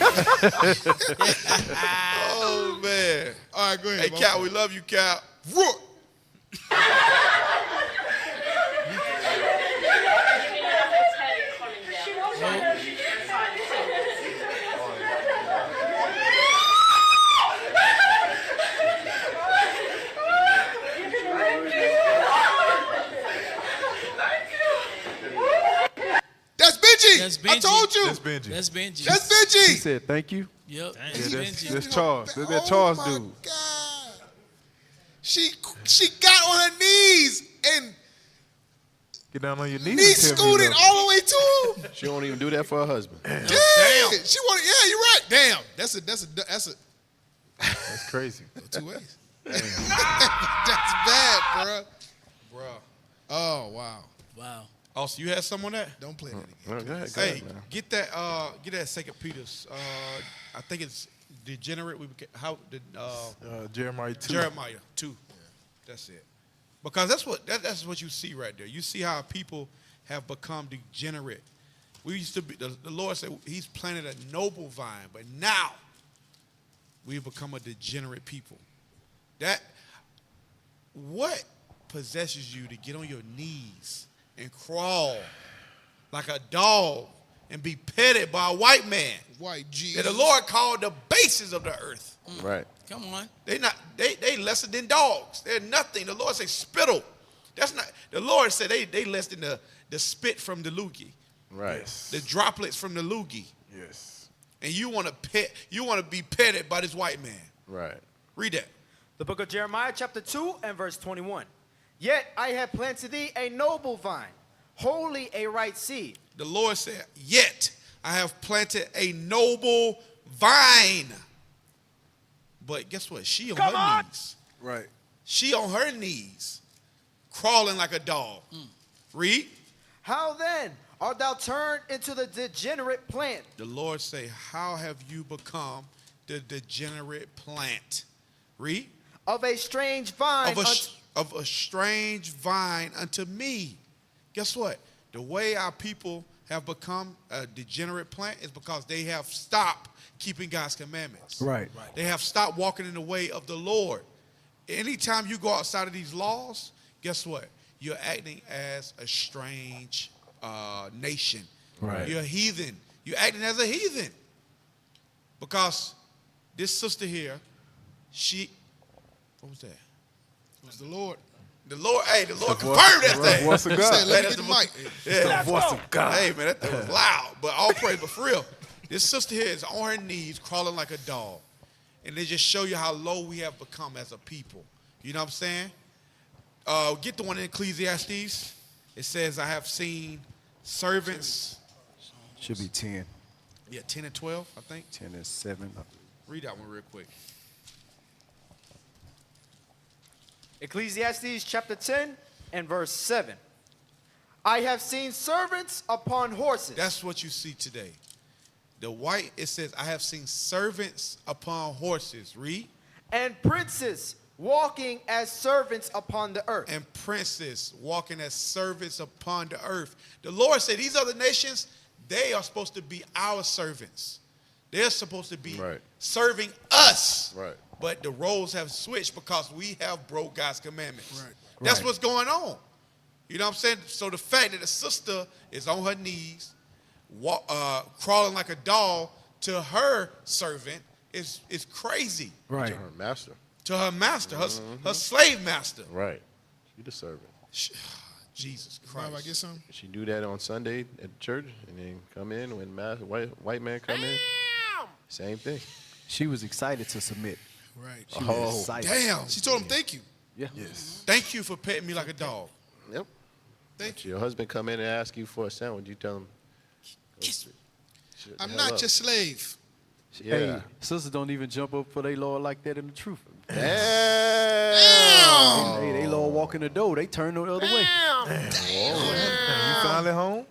Oh man! All right, go ahead. Hey, Cal, we love you, Cal. Roar. That's Benji. That's Benji. I told you. That's Benji. That's Benji. That's Benji. He said thank you. Yep. Yeah, That's Benji. that's Charles. That's that Charles my dude. God. She got on her knees and Get down on your knees. knee and tell me you scooted love all the way to him. She don't even do that for her husband. Damn. She wanted. Yeah, you're right. Damn. That's a. me. That's crazy. Two ways. That's bad, bro. Bruh. Oh wow. Wow. Also, you had some on that? Don't play that again. Go ahead, Hey, man. get that Second Peter's. I think it's degenerate. Jeremiah 2. Jeremiah 2. That's it. Because that's what you see right there. You see how people have become degenerate. We used to be. The Lord said He's planted a noble vine, but now we've become a degenerate people. What possesses you to get on your knees and crawl like a dog and be petted by a white man White Jesus. that the Lord called the bases of the earth? Right. Come on. They lesser than dogs. They're nothing. The Lord said spittle. That's not. The Lord said they less than the spit from the loogie. Right. The droplets from the loogie. Yes. And you want to be petted by this white man. Right. Read that. The book of Jeremiah, chapter 2 and verse 21. Yet I have planted thee a noble vine, wholly a right seed. The Lord said, yet I have planted a noble vine. But guess what? She on her knees. Right. She on her knees, crawling like a dog. Read. How then art thou turned into the degenerate plant? The Lord say, how have you become the degenerate plant? Read. Of a strange vine. Of a strange vine unto me. Guess what? The way our people have become a degenerate plant is because they have stopped keeping God's commandments. Right. They have stopped walking in the way of the Lord. Anytime you go outside of these laws, guess what? You're acting as a strange nation. Right. You're a heathen. You're acting as a heathen. Because this sister here, what was that? It was the Lord. The Lord confirmed that thing. The voice of God. Said, let me get the mic. Yeah. The voice of God. Hey, man, that thing was loud. But all praise, but for real, this sister here is on her knees crawling like a dog. And they just show you how low we have become as a people. You know what I'm saying? Get the one in Ecclesiastes. It says, I have seen servants. Should be 10. Yeah, 10 and 12, I think. 10 and 7. Read that one real quick. Ecclesiastes chapter 10 and verse 7. I have seen servants upon horses. That's what you see today. It says, I have seen servants upon horses. Read. And princes walking as servants upon the earth. And princes walking as servants upon the earth. The Lord said these other nations, they are supposed to be our servants. They're supposed to be serving us. Right. But the roles have switched because we have broke God's commandments. Right. That's what's going on. You know what I'm saying? So the fact that the sister is on her knees, crawling like a dog to her servant is crazy. Right. To her master. To her master, her slave master. Right. She the servant. Jesus Christ. I get some? She do that on Sunday at church and then come in when white man come in. Same thing. She was excited to submit. Right. She was excited. Damn. She told him thank you. Yeah. Yes. Thank you for petting me like a dog. Yep. Thank you. Your husband come in and ask you for a sandwich, you tell him, I'm not your slave. Yeah. Hey, sisters don't even jump up for their Lord like that in the truth. Damn. They Lord walk in the door, they turn the other way. You finally home?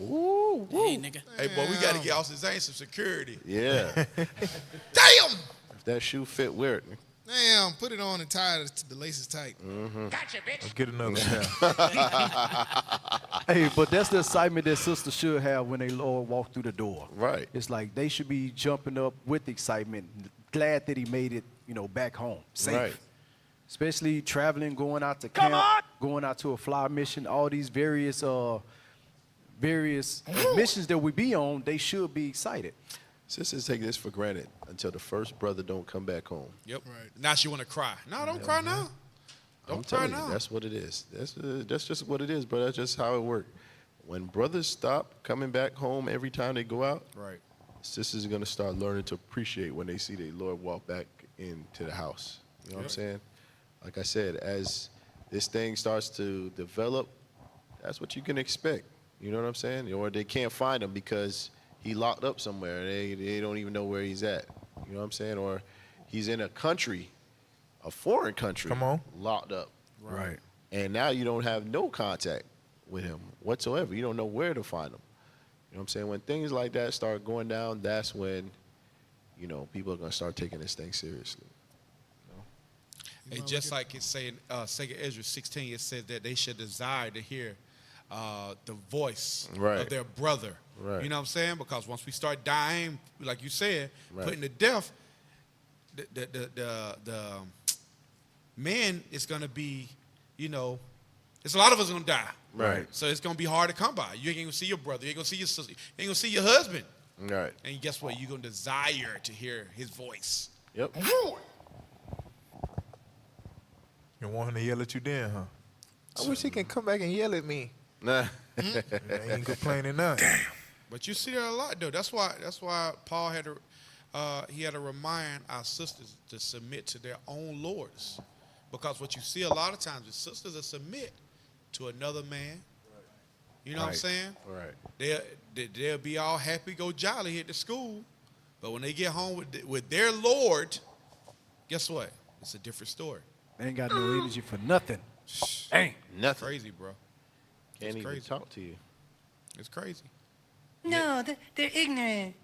Ooh. Hey, nigga. Hey, boy, we got to get Austin Zane some security. Yeah. Damn. If that shoe fit weird. Damn. Put it on and tie it. The laces tight. Mm-hmm. Gotcha, bitch. Let's get another Hey, but that's the excitement that sisters should have when they Lord walk through the door. Right. It's like they should be jumping up with excitement, glad that he made it, back home safe. Right. Especially traveling, going out to camp, going out to a fly mission, all these various missions that we be on, they should be excited. Sisters take this for granted until the first brother don't come back home. Yep. Right. Now she want to cry. No, don't cry now. I'm Don't cry telling now. you, that's what it is. That's just what it is, bro. That's just how it works. When brothers stop coming back home every time they go out, right, sisters are gonna start learning to appreciate when they see their Lord walk back into the house. You know what I'm saying? Like I said, as this thing starts to develop, that's what you can expect. You know what I'm saying? Or they can't find him because he locked up somewhere. They don't even know where he's at. You know what I'm saying? Or he's in a country, a foreign country, locked up. Right. And now you don't have no contact with him whatsoever. You don't know where to find him. You know what I'm saying? When things like that start going down, that's when, people are going to start taking this thing seriously. Hey, just like it's saying, 2 Ezra 16, it says that they should desire to hear the voice of their brother. Right. You know what I'm saying? Because once we start dying, like you said, Right. putting to death, the man is going to be, it's a lot of us going to die. Right. So it's going to be hard to come by. You ain't going to see your brother. You ain't going to see your sister. You ain't going to see your husband. Right. And guess what? You're going to desire to hear his voice. Yep. You want him to yell at you then, huh? I wish he can come back and yell at me. Nah. Ain't complaining nothing. Damn. But you see that a lot, though. That's why Paul had to remind our sisters to submit to their own lords, because what you see a lot of times is sisters that submit to another man. You know what I'm saying? Right. They'll be all happy, go jolly at the school, but when they get home with their Lord, guess what? It's a different story. They ain't got no energy for nothing. Ain't nothing. Crazy, bro. Can't It's even crazy. talk to you. It's crazy. No, they're ignorant.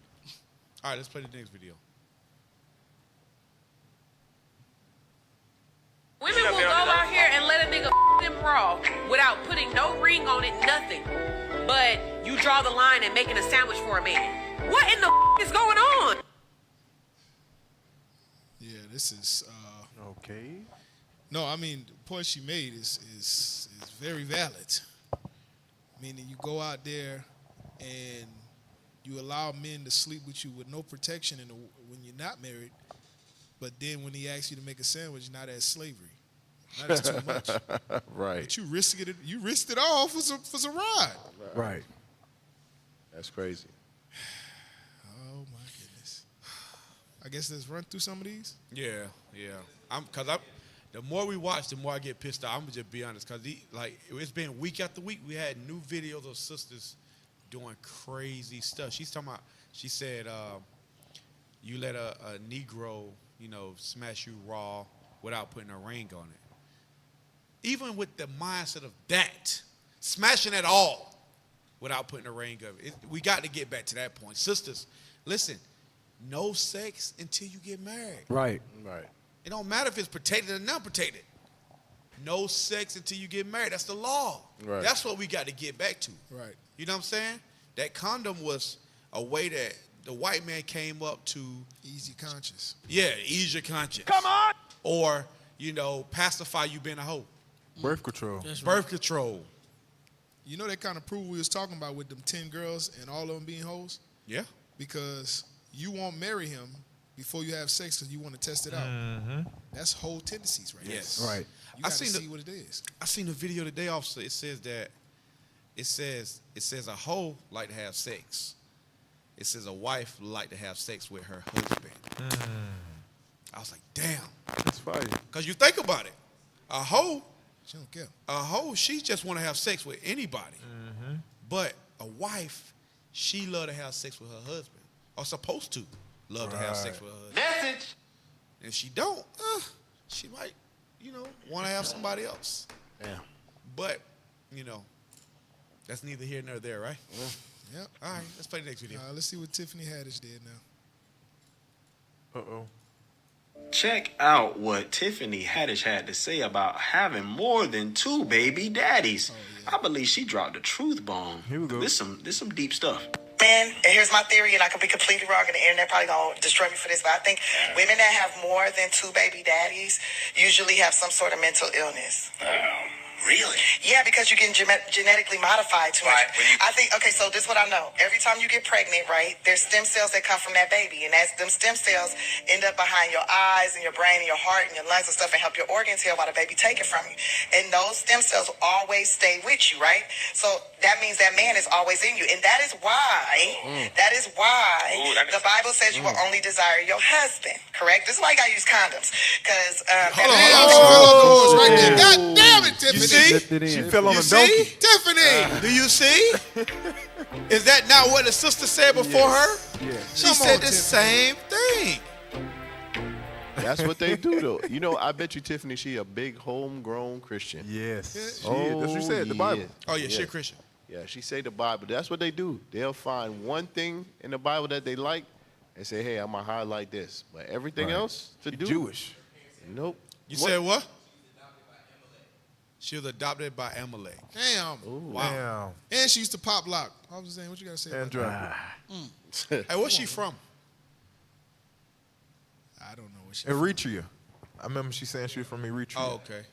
All right, let's play the next video. Women will go out here and let a nigga them raw without putting no ring on it, nothing. But you draw the line and making a sandwich for a man. What in the is going on? Yeah, this is okay. No, I mean the point she made is very valid. Meaning you go out there and you allow men to sleep with you with no protection when you're not married, but then when he asks you to make a sandwich, now that's slavery. Now that's too much. Right. But you risked it all for some ride. Right. That's crazy. Oh my goodness. I guess let's run through some of these. Yeah. The more we watch, the more I get pissed off. I'm gonna just be honest, cause it's been week after week. We had new videos of sisters doing crazy stuff. She said, you let a Negro, smash you raw without putting a ring on it. Even with the mindset of that, smashing at all without putting a ring on it, we got to get back to that point. Sisters, listen, no sex until you get married. Right. Right. It don't matter if it's protected or not protected. No sex until you get married. That's the law. Right. That's what we got to get back to. Right. You know what I'm saying? That condom was a way that the white man came up to ease your conscience. Yeah, ease your conscience. Come on! Or, pacify you being a hoe. Birth control. Birth control. You know that kind of proof we was talking about with them 10 girls and all of them being hoes? Yeah. Because you won't marry him before you have sex because you want to test it out. Mm-hmm. That's whole tendencies right Yes. there. Right. You got to see what it is. I seen a video today, officer. It says a hoe like to have sex. it says a wife like to have sex with her husband. I was like, damn. That's fire. Because you think about it. A hoe, She don't care. she just want to have sex with anybody. But a wife, she love to have sex with her husband. Or supposed to love to have sex with her husband. Message. If she don't, she might, want to have somebody else. Yeah. But, that's neither here nor there, right? Yep. All right, let's play the next video. Let's see what Tiffany Haddish did now. Uh-oh. Check out what Tiffany Haddish had to say about having more than 2 baby daddies. I believe she dropped a truth bomb. Here we go. This some deep stuff. Men, and here's my theory, and I could be completely wrong, and the internet probably gonna destroy me for this, but I think women that have more than 2 baby daddies usually have some sort of mental illness. Really? Yeah, because you're getting genetically modified too much. I think, okay, so this is what I know. Every time you get pregnant, right, there's stem cells that come from that baby, and them stem cells end up behind your eyes and your brain and your heart and your lungs and stuff and help your organs heal while the baby take it from you. And those stem cells will always stay with you, right? So that means that man is always in you. And that is why, the Bible says you will only desire your husband, correct? This is why you gotta use condoms. Because, right there. God damn it, Tiffany. See? She fell on You a donkey. see? Tiffany. Do you see? Is that not what the sister said before her? Yeah. She Come said on, the Tiffany. same thing. That's what they do, though. I bet you Tiffany, she a big homegrown Christian. Yes. She is. Oh, That's what she said, the Bible. Oh, yeah, she a Christian. Yeah, she say the Bible. That's what they do. They'll find one thing in the Bible that they like and say, hey, I'm going to highlight this. But everything else to do. Jewish. Nope. You said what? She was adopted by Amalek. Damn. Wow. And she used to pop lock. I was just saying, what you got to say about that? Hey, where's she from? I don't know what she Eritrea. I remember she saying she was from Eritrea. Oh, okay.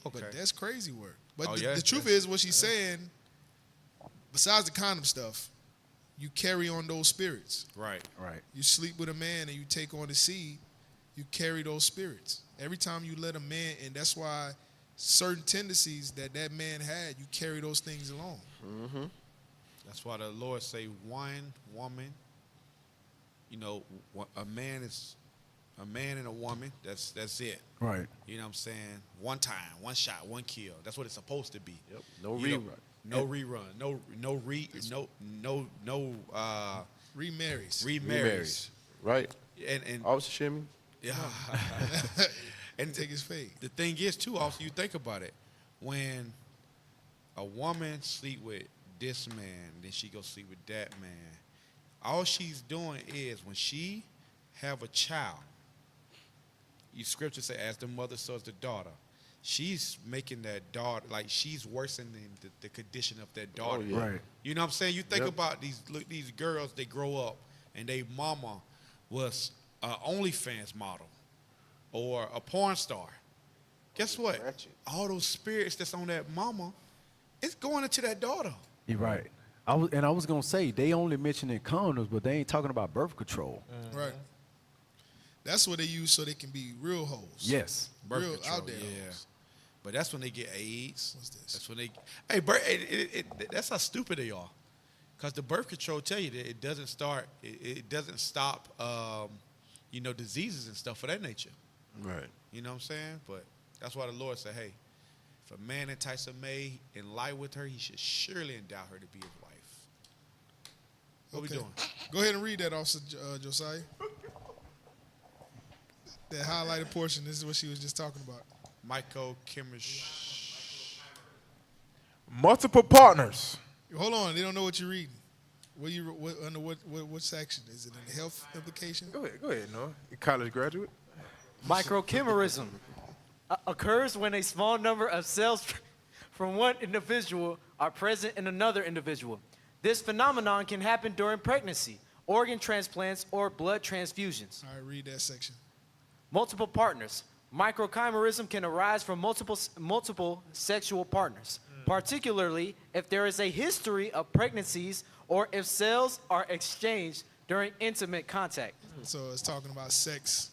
But that's crazy work. But Oh, the, yeah? the truth is, what she's saying, besides the condom stuff, you carry on those spirits. Right. You sleep with a man and you take on the seed, you carry those spirits. Every time you let a man, and that's why certain tendencies that man had, you carry those things along. Mm-hmm. That's why the Lord say one woman. A man and a woman. That's it. Right. You know what I'm saying? One time, one shot, one kill. That's what it's supposed to be. Yep. No rerun. No rerun. No remarries. Remarries. Right. And Officer Shimmy. Yeah. And take his fade. The thing is too, also you think about it. When a woman sleep with this man, then she go sleep with that man. All she's doing is when she have a child, you scripture say, as the mother so is the daughter. She's making that daughter, like she's worsening the condition of that daughter. yeah. Right. You know what I'm saying? You think Yep. about these girls, they grow up and they mama was an OnlyFans model or a porn star. Guess what? All those spirits that's on that mama, it's going into that daughter. You're right. I was gonna say they only mentioning condoms, but they ain't talking about birth control. Right. That's what they use so they can be real hoes. Yes. Birth Real control, out there yeah. hoes. But that's when they get AIDS. What's this? That's when they. Hey, that's how stupid they are. Because the birth control tell you that it doesn't start. It doesn't stop. Diseases and stuff of that nature. Right. You know what I'm saying? But that's why the Lord said, hey, if a man entice a maid and lie with her, he should surely endow her to be his wife. What we doing? Go ahead and read that, Officer Josiah. That highlighted portion. This is what she was just talking about. Microchemistry. Multiple partners. Hold on, they don't know what you're reading. Under what section? Is it in the health implication? Go ahead, Noah. You college graduate. Microchimerism occurs when a small number of cells from one individual are present in another individual. This phenomenon can happen during pregnancy, organ transplants, or blood transfusions. All right, read that section. Multiple partners. Microchimerism can arise from multiple sexual partners, particularly if there is a history of pregnancies or if cells are exchanged during intimate contact. So it's talking about sex.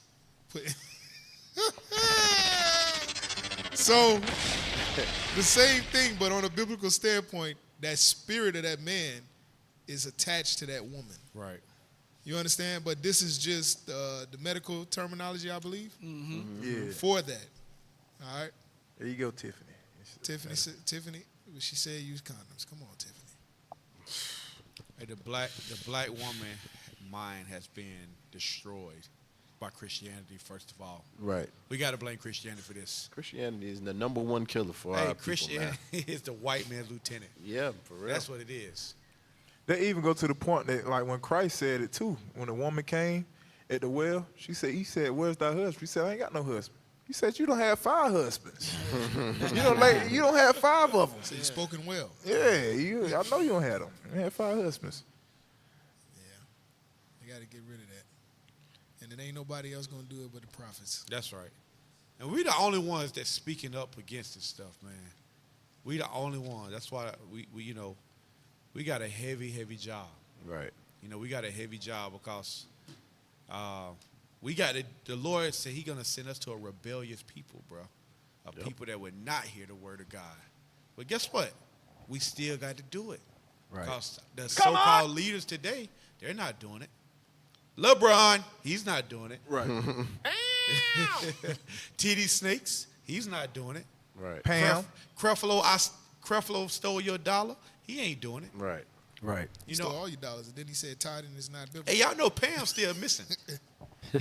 So the same thing, but on a biblical standpoint, that spirit of that man is attached to that woman. Right. You understand? But this is just the medical terminology, I believe, Yeah. for that. All right? There you go, Tiffany. Tiffany, she said use condoms. Come on, Tiffany. Hey, the black woman mind has been destroyed by Christianity, first of all. Right. We got to blame Christianity for this. Christianity is the number one killer for Hey, our people, man. Christianity is the white man's lieutenant. Yeah, for real. That's what it is. They even go to the point that, like, when Christ said it too, when a woman came at the well, he said, "Where's thy husband?" She said, "I ain't got no husband." He said, "You don't have 5 husbands. you don't have 5 of them." So you spoken well. Yeah, I know you don't have them. You have 5 husbands. You got to get rid of that. And it ain't nobody else going to do it but the prophets. That's right. And we the only ones that's speaking up against this stuff, man. We the only ones. That's why we got a heavy, heavy job. Right. We got a heavy job because the Lord said He's gonna send us to a rebellious people, bro. People that would not hear the word of God. But guess what? We still got to do it. Right. Because the so-called leaders today, they're not doing it. LeBron, he's not doing it. Right. TD Snakes, he's not doing it. Right. Pam. Creflo stole your dollar. He ain't doing it. Right. Right. He stole all your dollars, and then he said tithing is not biblical. Hey, y'all know Pam's still missing.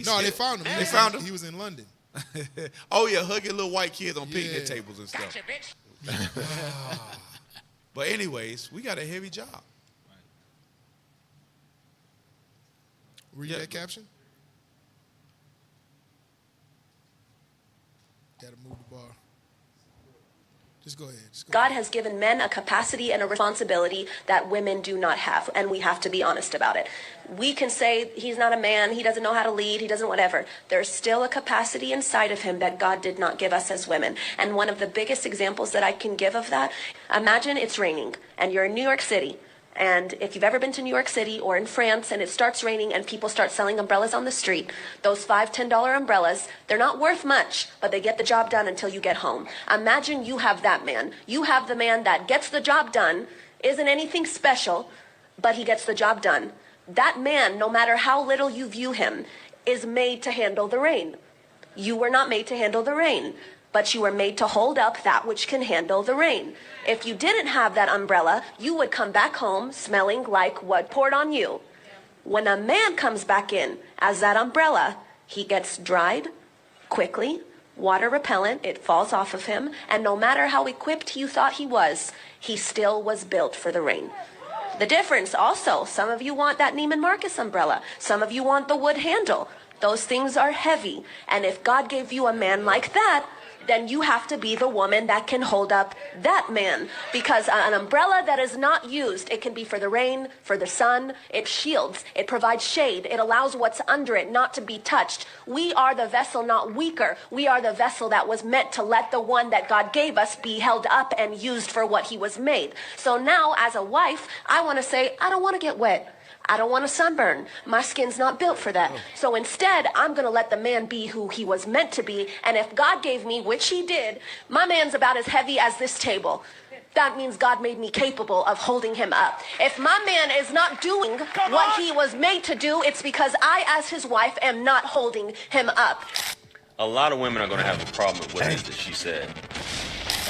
No, they found him. They found him? He was in London. Oh, yeah, hugging little white kids on Yeah. picnic tables and stuff. But anyways, we got a heavy job. Read that caption. Got to move the bar. Just go ahead. God has given men a capacity and a responsibility that women do not have, and we have to be honest about it. We can say he's not a man, he doesn't know how to lead, he doesn't whatever. There's still a capacity inside of him that God did not give us as women. And one of the biggest examples that I can give of that, imagine it's raining and you're in New York City. And if you've ever been to New York City or in France and it starts raining and people start selling umbrellas on the street, those $5, $10 umbrellas, they're not worth much, but they get the job done until you get home. Imagine you have that man. You have the man that gets the job done, isn't anything special, but he gets the job done. That man, no matter how little you view him, is made to handle the rain. You were not made to handle the rain, but you were made to hold up that which can handle the rain. If you didn't have that umbrella, you would come back home smelling like what poured on you. When a man comes back in as that umbrella, he gets dried quickly, water repellent, it falls off of him, and no matter how equipped you thought he still was built for the rain. The difference also, some of you want that Neiman Marcus umbrella, some of you want the wood handle. Those things are heavy, and if God gave you a man like that, then you have to be the woman that can hold up that man. Because an umbrella that is not used, it can be for the rain, for the sun, it shields, it provides shade, it allows what's under it not to be touched. We are the vessel, not weaker. We are the vessel that was meant to let the one that God gave us be held up and used for what he was made. So now, as a wife, I want to say, I don't want to get wet. I don't want to sunburn. My skin's not built for that. So instead, I'm going to let the man be who he was meant to be. And if God gave me, which he did, my man's about as heavy as this table. That means God made me capable of holding him up. If my man is not doing what he was made to do, it's because I, as his wife, am not holding him up. A lot of women are going to have a problem with what it is that she said.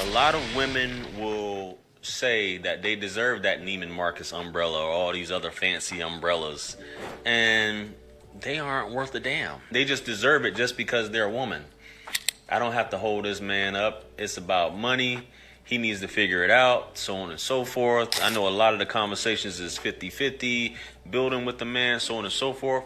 A lot of women will say that they deserve that Neiman Marcus umbrella or all these other fancy umbrellas, and they aren't worth a damn. They just deserve it just because they're a woman. I don't have to hold this man up. It's about money. He needs to figure it out, so on and so forth. I know a lot of the conversations is 50-50, building with the man, so on and so forth.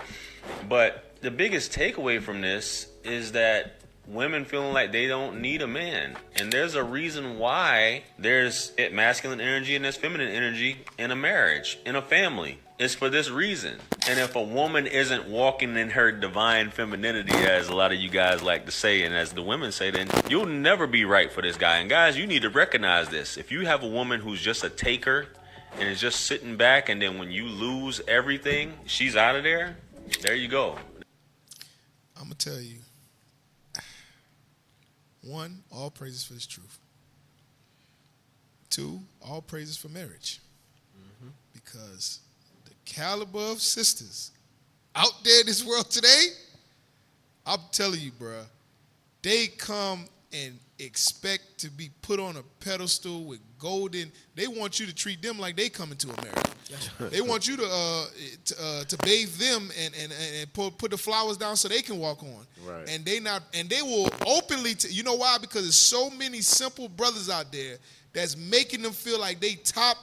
But the biggest takeaway from this is that women feeling like they don't need a man. And there's a reason why there's masculine energy and there's feminine energy in a marriage, in a family. It's for this reason. And if a woman isn't walking in her divine femininity, as a lot of you guys like to say, and as the women say, then you'll never be right for this guy. And guys, you need to recognize this. If you have a woman who's just a taker and is just sitting back, and then when you lose everything, she's out of there, there you go. I'm going to tell you. One, all praises for this truth. Two, all praises for marriage. Because caliber of sisters out there in this world today, I'm telling you, bruh, they come and expect to be put on a pedestal with golden. They want you to treat them like they coming to America. They want you to bathe them and put the flowers down so they can walk on. Right. And they will openly. You know why? Because there's so many simple brothers out there that's making them feel like they top.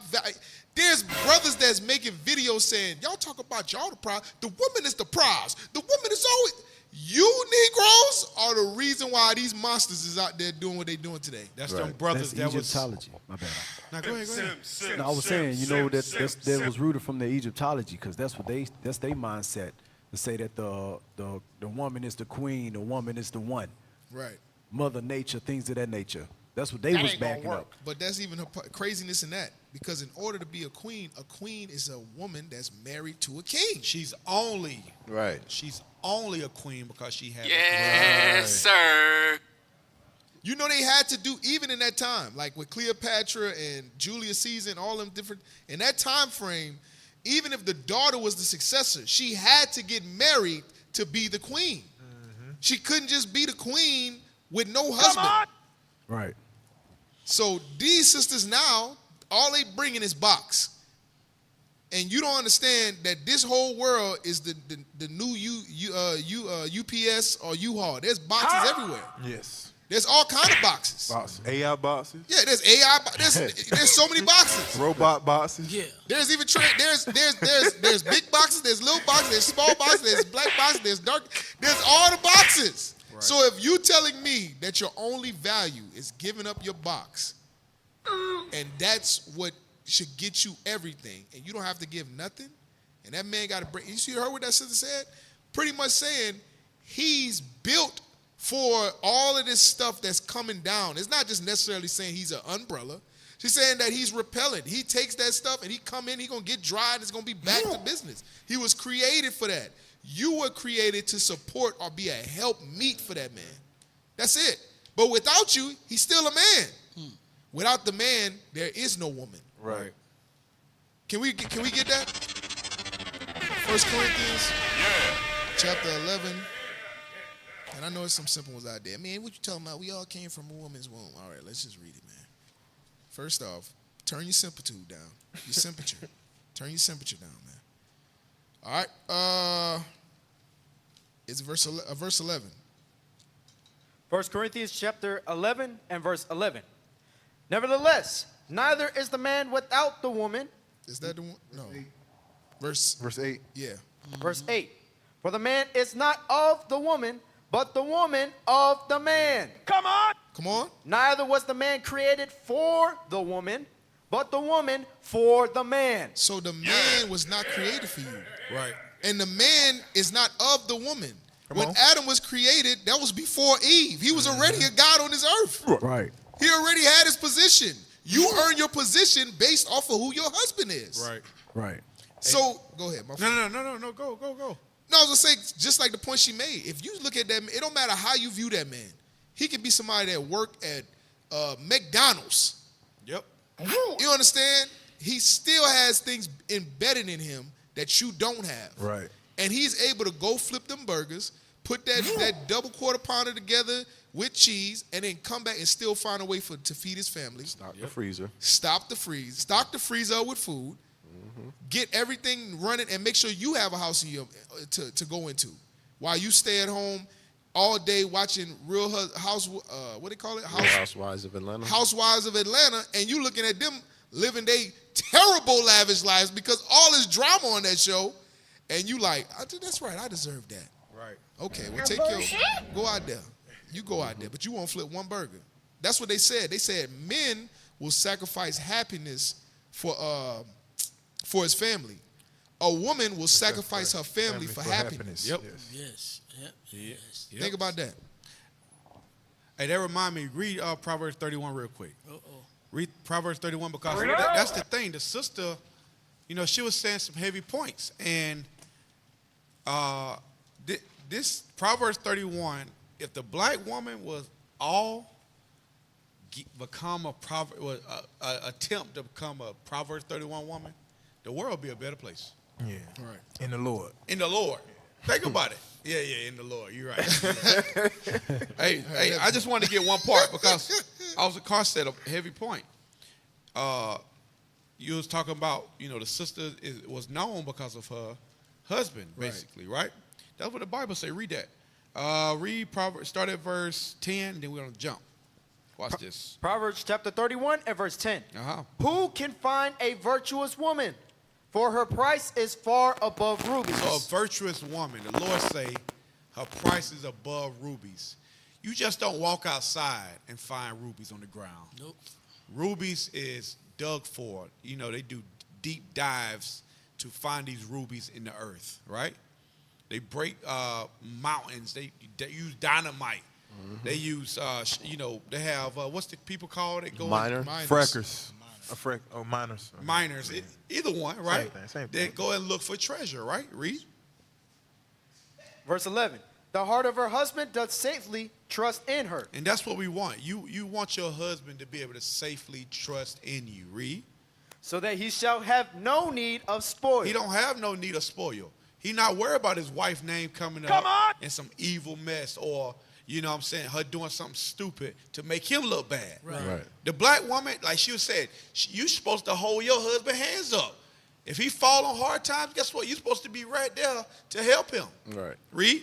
There's brothers that's making videos saying, y'all talk about y'all the prize. The woman is the prize. The woman is always. You Negroes are the reason why these monsters is out there doing what they doing today. That's them brothers That's that was. Egyptology. My bad. Now go ahead. No, I was saying, that was rooted from the Egyptology, because that's their mindset, to say that the woman is the queen, the woman is the one. Right. Mother Nature, things of that nature. That's what they was backing up. But that's even craziness in that. Because in order to be a queen is a woman that's married to a king. She's only right. She's only a queen because she had. Yes, sir. You know they had to do, even in that time, like with Cleopatra and Julius Caesar and all them different, in that time frame, even if the daughter was the successor, she had to get married to be the queen. Mm-hmm. She couldn't just be the queen with no husband. Right. So these sisters now, all they bringing is box. And you don't understand that this whole world is the new UPS or U-Haul. There's boxes everywhere. Yes. There's all kind of boxes. AI boxes. Yeah, there's AI. There's so many boxes. Robot boxes. Yeah. There's even there's big boxes. There's little boxes. There's small boxes. There's black boxes. There's dark. There's all the boxes. Right. So if you telling me that your only value is giving up your box, and that's what should get you everything, and you don't have to give nothing, and that man got to break. You see, heard what that sister said? Pretty much saying he's built for all of this stuff that's coming down. It's not just necessarily saying he's an umbrella. She's saying that he's repellent. He takes that stuff and he come in, he gonna get dry, and it's gonna be back to business. He was created for that. You were created to support or be a help meet for that man. That's it. But without you, he's still a man. Without the man, there is no woman. Right. Can we get that? 1 Corinthians, chapter 11. And I know there's some simple ones out there. Man, what you talking about? We all came from a woman's womb. All right, let's just read it, man. First off, turn your similitude down. Your temperature. Turn your temperature down, man. All right. It's verse 11. 1 Corinthians chapter 11 and verse 11. Nevertheless, neither is the man without the woman. Is that the one? No. Verse 8. Yeah. Verse 8. For the man is not of the woman, but the woman of the man. Come on. Come on. Neither was the man created for the woman, but the woman for the man. So the man was not created for you. Right. And the man is not of the woman. When on. Adam was created, that was before Eve. He was already a God on this earth. Right. He already had his position. You earn your position based off of who your husband is. Right. Right. So, go ahead, my friend. No. Go. No, I was going to say, just like the point she made, if you look at that, it don't matter how you view that man. He could be somebody that worked at McDonald's. Yep. You understand? He still has things embedded in him that you don't have. Right. And he's able to go flip them burgers, put that double quarter pounder together with cheese, and then come back and still find a way to feed his family. Stock the freezer. Stock the freezer with food. Get everything running and make sure you have a house in to go into, while you stay at home all day watching Real what they call it? Housewives of Atlanta. Housewives of Atlanta, and you looking at them living they terrible lavish lives because all this drama on that show, and you like, that's right, I deserve that. Right. Okay, well go out there. You go out there, but you won't flip one burger. That's what they said. They said men will sacrifice happiness for his family. A woman will sacrifice her family for happiness. Yep. Yes. Yep. Think about that. Hey, that remind me, read Proverbs 31 real quick. Read Proverbs 31 because that's the thing. The sister, she was saying some heavy points. And this Proverbs 31, if the black woman was all become attempt to become a Proverbs 31 woman, the world would be a better place. Yeah. Right. In the Lord. In the Lord. Think about it. Yeah, in the Lord. You're right. hey, I just wanted to get one part because Carr said a heavy point. You was talking about, the sister was known because of her husband, basically, right? That's what the Bible say. Read that. Read Proverbs, start at verse 10, and then we're going to jump. Watch this. Proverbs chapter 31 and verse 10. Who can find a virtuous woman? For her price is far above rubies. So a virtuous woman, the Lord say, her price is above rubies. You just don't walk outside and find rubies on the ground. Nope. Rubies is dug for. They do deep dives to find these rubies in the earth, right? They break mountains. They use dynamite. Mm-hmm. They use, they have, what's the people called it? Miners. Frackers. Miners. Miners. Either one, right? Same thing. They go and look for treasure, right? Read. Verse 11. The heart of her husband doth safely trust in her. And that's what we want. You want your husband to be able to safely trust in you. Read. So that he shall have no need of spoil. He don't have no need of spoil. He not worried about his wife's name coming up in some evil mess or, her doing something stupid to make him look bad. Right. The black woman, like she was saying, you supposed to hold your husband's hands up. If he fall on hard times, guess what? You're supposed to be right there to help him. Right. Read.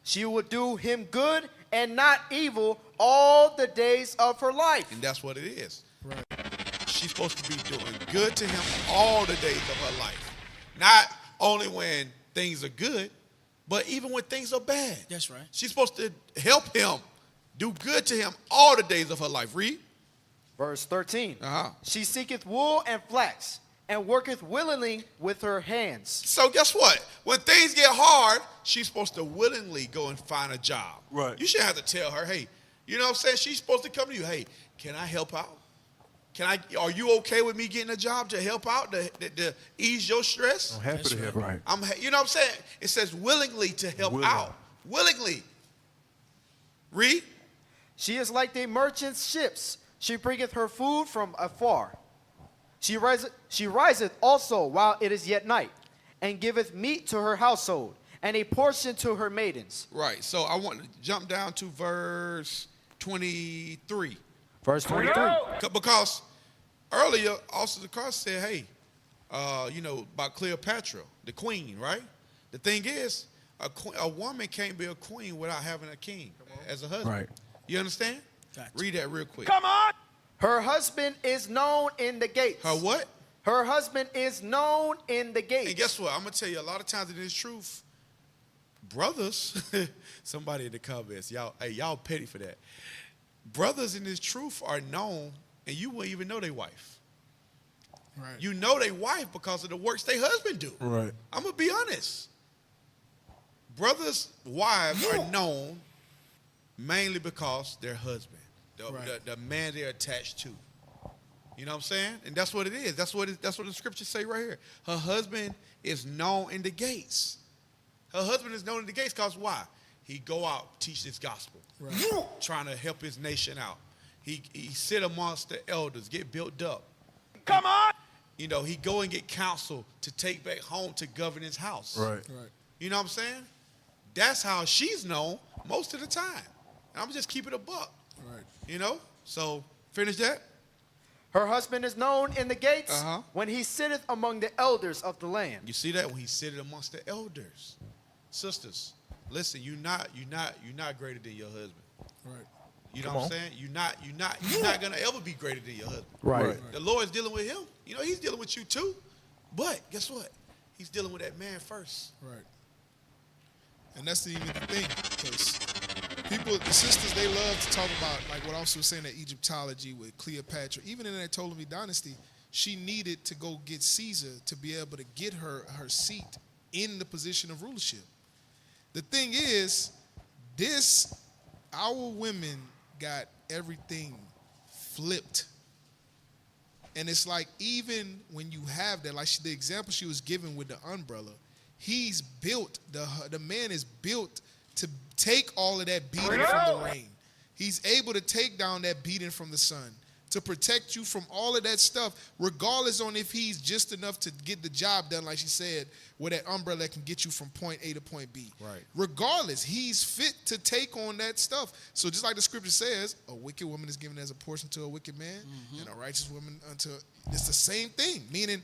She will do him good and not evil all the days of her life. And that's what it is. Right. She's supposed to be doing good to him all the days of her life. Not only when things are good, but even when things are bad. That's right. She's supposed to help him, do good to him all the days of her life. Read. Verse 13. She seeketh wool and flax, and worketh willingly with her hands. So guess what? When things get hard, she's supposed to willingly go and find a job. Right. You shouldn't have to tell her, hey, you know what I'm saying? She's supposed to come to you, hey, can I help out? Are you okay with me getting a job to help out, to ease your stress? I'm happy to help. Right. You know what I'm saying? It says willingly to help out. Willingly. Read. She is like the merchant's ships. She bringeth her food from afar. She riseth also while it is yet night, and giveth meat to her household, and a portion to her maidens. Right. So I want to jump down to verse 23. Verse 23. Because earlier, Officer Carr said, hey, about Cleopatra, the queen, right? The thing is, a woman can't be a queen without having a king as a husband. Right. You understand? Gotcha. Read that real quick. Come on. Her husband is known in the gates. Her what? Her husband is known in the gates. And guess what? I'm going to tell you, a lot of times it is truth. Brothers, somebody in the comments, y'all petty for that. Brothers in this truth are known, and you wouldn't even know their wife. Right. You know their wife because of the works their husband do. Right. I'm going to be honest. Brothers' wives are known mainly because their husband, the man they're attached to. You know what I'm saying? And that's what it is. That's what the scriptures say right here. Her husband is known in the gates. Her husband is known in the gates because why? He go out, teach this gospel, trying to help his nation out. He sit amongst the elders, get built up. Come on! He go and get counsel to take back home to govern his house. Right. You know what I'm saying? That's how she's known most of the time. And I'm just keeping it a buck. Right. So finish that. Her husband is known in the gates when he sitteth among the elders of the land. You see that? When he sitteth amongst the elders. Sisters, listen, you're not greater than your husband. Right. You know what I'm saying? You're not gonna ever be greater than your husband. Right. The Lord's dealing with him. He's dealing with you too. But guess what? He's dealing with that man first. Right. And that's even the thing, because the sisters, they love to talk about, like what I was saying, that Egyptology with Cleopatra. Even in that Ptolemy dynasty, she needed to go get Caesar to be able to get her seat in the position of rulership. The thing is, our women got everything flipped. And it's like, even when you have that, like the example she was given with the umbrella, he's built, the man is built to take all of that beating from the rain. He's able to take down that beating from the sun, to protect you from all of that stuff, regardless on if he's just enough to get the job done, like she said, where that umbrella can get you from point A to point B. Right. Regardless, he's fit to take on that stuff. So just like the scripture says, a wicked woman is given as a portion to a wicked man, and a righteous woman unto, it's the same thing, meaning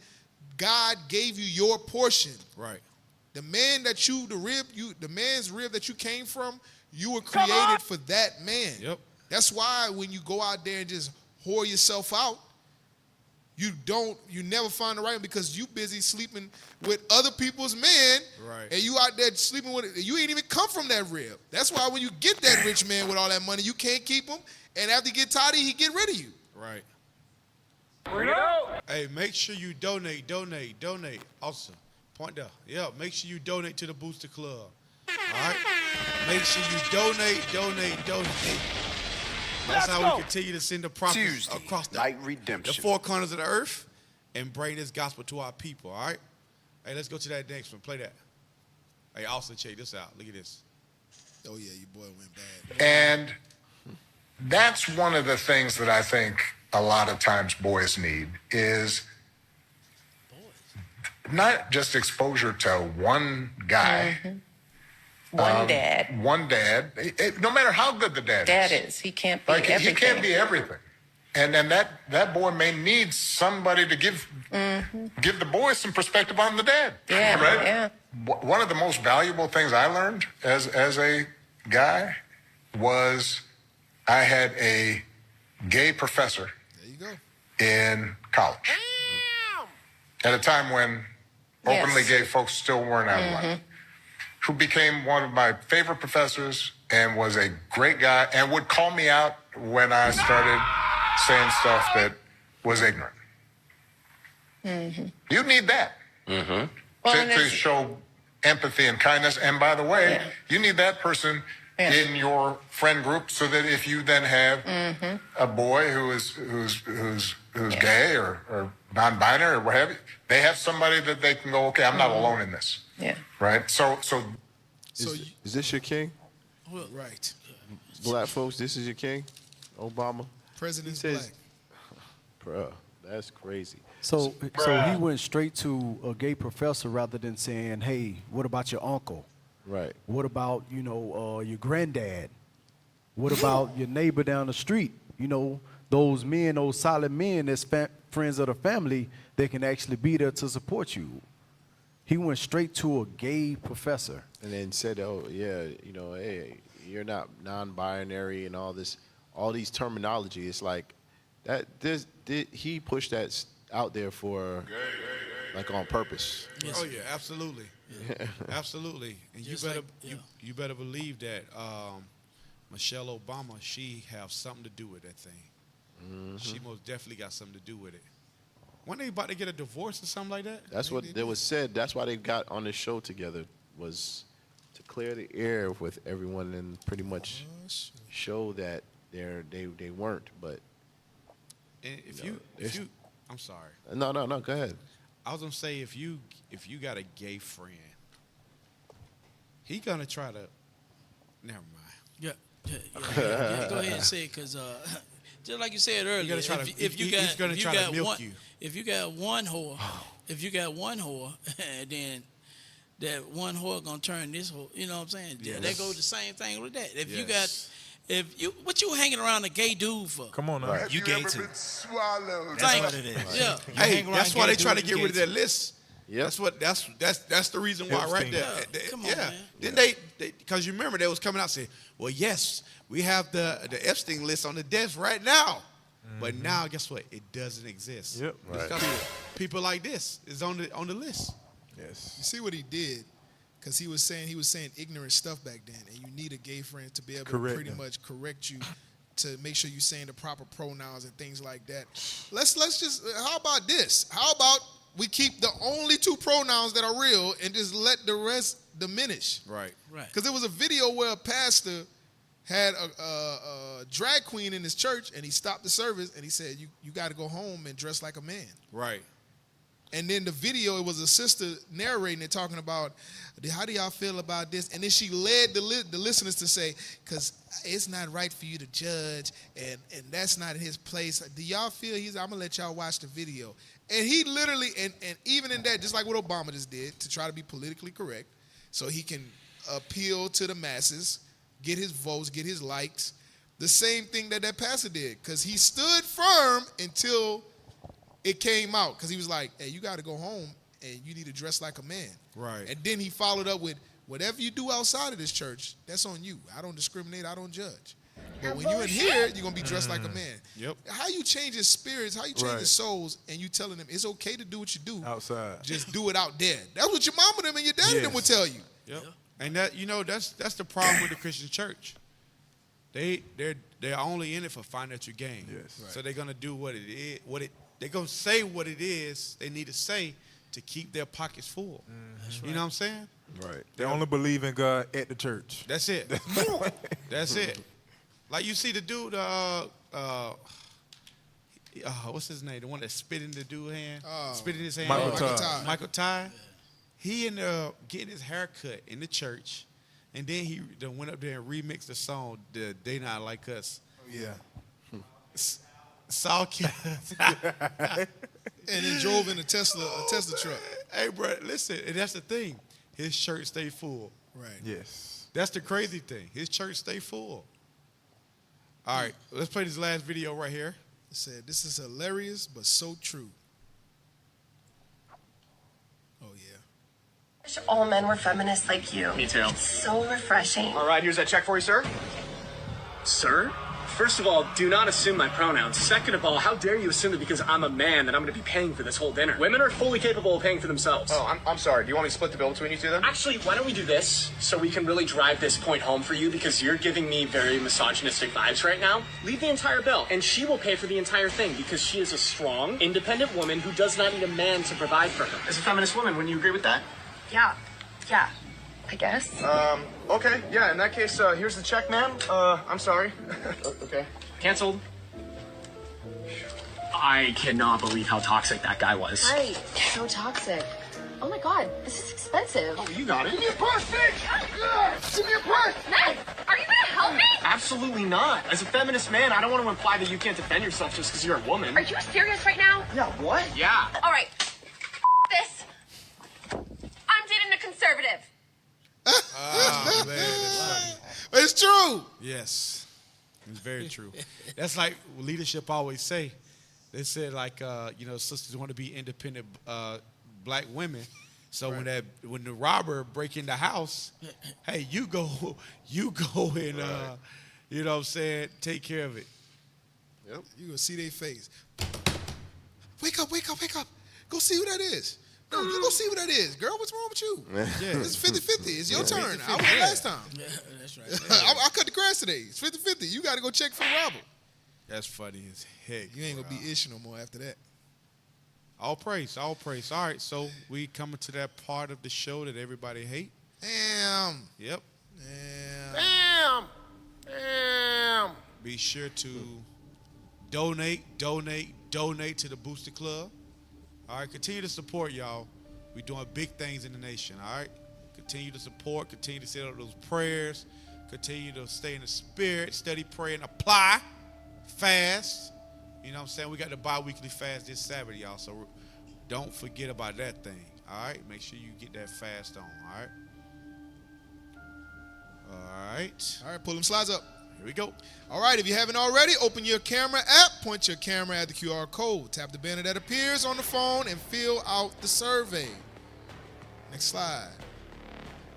God gave you your portion. Right. The man that the man's rib that you came from, you were created for that man. Yep. That's why when you go out there and just whore yourself out, you never find the right one because you busy sleeping with other people's men. Right. And you out there sleeping with it. You ain't even come from that rib. That's why when you get that rich man with all that money, you can't keep him. And after you get tired of it, he get rid of you. Right. Hey, make sure you donate. Awesome. Point there. Yeah, make sure you donate to the Booster Club. All right? Make sure you donate. That's how we continue to send the prophets across the four corners of the earth and bring this gospel to our people, all right? Hey, let's go to that next one. Play that. Hey, Austin, check this out. Look at this. Oh, yeah, your boy went bad. And that's one of the things that I think a lot of times boys need is not just exposure to one guy. One dad. One dad. No matter how good the dad is. He can't be everything. He can't be everything. And then that boy may need somebody to give the boy some perspective on the dad. Yeah, right? yeah. One of the most valuable things I learned as a guy was I had a gay professor in college. At a time when openly gay folks still weren't outlawed. Who became one of my favorite professors and was a great guy and would call me out when I started saying stuff that was ignorant. You need that to show empathy and kindness. And by the way, you need that person in your friend group so that if you then have a boy who's gay or non-binary or what have you, they have somebody that they can go, okay, I'm not alone in this. Yeah. Right? So is this your king? Right. Black folks, this is your king? Obama? President's black. Bruh, that's crazy. So he went straight to a gay professor rather than saying, hey, what about your uncle? Right. What about, your granddad? What about your neighbor down the street? Those men, those solid men that's friends of the family, they can actually be there to support you. He went straight to a gay professor. And then said, oh, yeah, hey, you're not non-binary and all these terminology. It's like that. He pushed that out there for, like, on purpose. Oh yeah, absolutely, absolutely. And you better believe that Michelle Obama, she have something to do with that thing. She most definitely got something to do with it. Weren't they about to get a divorce or something like that? That's what they was said. That's why they got on this show together, was to clear the air with everyone and pretty much show that they weren't. But and if you, I'm sorry. No, go ahead. I was gonna say if you got a gay friend, he gonna try to. Never mind. Yeah. Go ahead and say it, cause just like you said earlier, if you got one whore, then that one whore gonna turn this whore. You know what I'm saying? Yes. That goes the same thing with that. What you hanging around a gay dude for? Come on now. Right. You gay too. That's what it is. Yeah. Hey, that's why they try to get rid of that list. list. Yep. That's the reason why right there. Come on, man. Then they because you remember they was coming out saying, well, yes, we have the Epstein list on the desk right now. But now guess what? It doesn't exist. Yep. Because people like this is on the list. Yes. You see what he did? Because he was saying ignorant stuff back then, and you need a gay friend to be able to pretty much correct you, to make sure you're saying the proper pronouns and things like that. Let's just, how about this? How about we keep the only two pronouns that are real and just let the rest diminish? Right. Because there was a video where a pastor had a drag queen in his church, and he stopped the service and he said, "You got to go home and dress like a man." Right. And then the video, it was a sister narrating it, talking about, how do y'all feel about this? And then she led the listeners to say, because it's not right for you to judge, and that's not his place. Do y'all feel I'm going to let y'all watch the video. And he literally, and even in that, just like what Obama just did, to try to be politically correct, so he can appeal to the masses, get his votes, get his likes, the same thing that pastor did, because he stood firm until it came out, because he was like, hey, you got to go home and you need to dress like a man. Right. And then he followed up with, whatever you do outside of this church, that's on you. I don't discriminate. I don't judge. But when you're in here, you're going to be dressed like a man. Yep. How you changing spirits, how you changing souls, and you telling them it's okay to do what you do. Outside. Just do it out there. That's what your mama them and your daddy them would tell you. Yep. And that, that's the problem with the Christian church. They're only in it for financial gain. Yes. Right. So they're gonna do what it is, they're gonna say what it is they need to say to keep their pockets full. Mm-hmm. You know what I'm saying? Right. They only believe in God at the church. That's it. That's it. Like you see the dude, what's his name? The one that spit in the dude's hand, spit in his hand. Michael Ty. He ended up getting his hair cut in the church, and then he went up there and remixed the song, "They Not Like Us." Oh, yeah. Saul and then drove in a Tesla truck. Hey, bro, listen, and that's the thing. His church stayed full. Right. Yes. That's the crazy thing. His church stayed full. All right, let's play this last video right here. It said, this is hilarious, but so true. Oh, yeah. Wish all men were feminists like you. Me too. It's so refreshing. All right, here's that check for you, sir. Sir? First of all, do not assume my pronouns. Second of all, how dare you assume that because I'm a man that I'm going to be paying for this whole dinner? Women are fully capable of paying for themselves. Oh, I'm sorry. Do you want me to split the bill between you two then? Actually, why don't we do this so we can really drive this point home for you, because you're giving me very misogynistic vibes right now. Leave the entire bill, and she will pay for the entire thing because she is a strong, independent woman who does not need a man to provide for her. As a feminist woman, wouldn't you agree with that? Yeah, I guess. Okay. Yeah, in that case, here's the check, ma'am. I'm sorry. Okay. Canceled. I cannot believe how toxic that guy was. Right, so toxic. Oh my God, this is expensive. Oh, you got it. Give me a purse, bitch! Give me a purse! Ned, are you gonna help me? Absolutely not. As a feminist man, I don't want to imply that you can't defend yourself just because you're a woman. Are you serious right now? Yeah, what? Yeah. All right, this. I'm dating a conservative. Oh, man, that's funny. It's true. Yes, it's very true. That's like leadership always say. They said like, sisters want to be independent black women. So when the robber break in the house, hey, you go and you know what I'm saying, take care of it. Yep. You gonna see their face. Wake up. Go see who that is. No, you go see what that is. Girl, what's wrong with you? Yeah. It's 50-50. It's your turn. 50-50. I went last time. Yeah, that's right. I cut the grass today. It's 50-50. You got to go check for the robber. That's funny as heck. You ain't going to be ish no more after that. All praise. All right, so we coming to that part of the show that everybody hate. Damn. Yep. Damn. Be sure to donate to the Booster Club. All right, continue to support, y'all. We're doing big things in the nation, all right? Continue to support, continue to set up those prayers, continue to stay in the spirit, steady praying, apply, fast. You know what I'm saying? We got the bi-weekly fast this Saturday, y'all, so don't forget about that thing, all right? Make sure you get that fast on, all right? All right, pull them slides up. Here we go. All right, if you haven't already, open your camera app, point your camera at the QR code, tap the banner that appears on the phone, and fill out the survey. Next slide.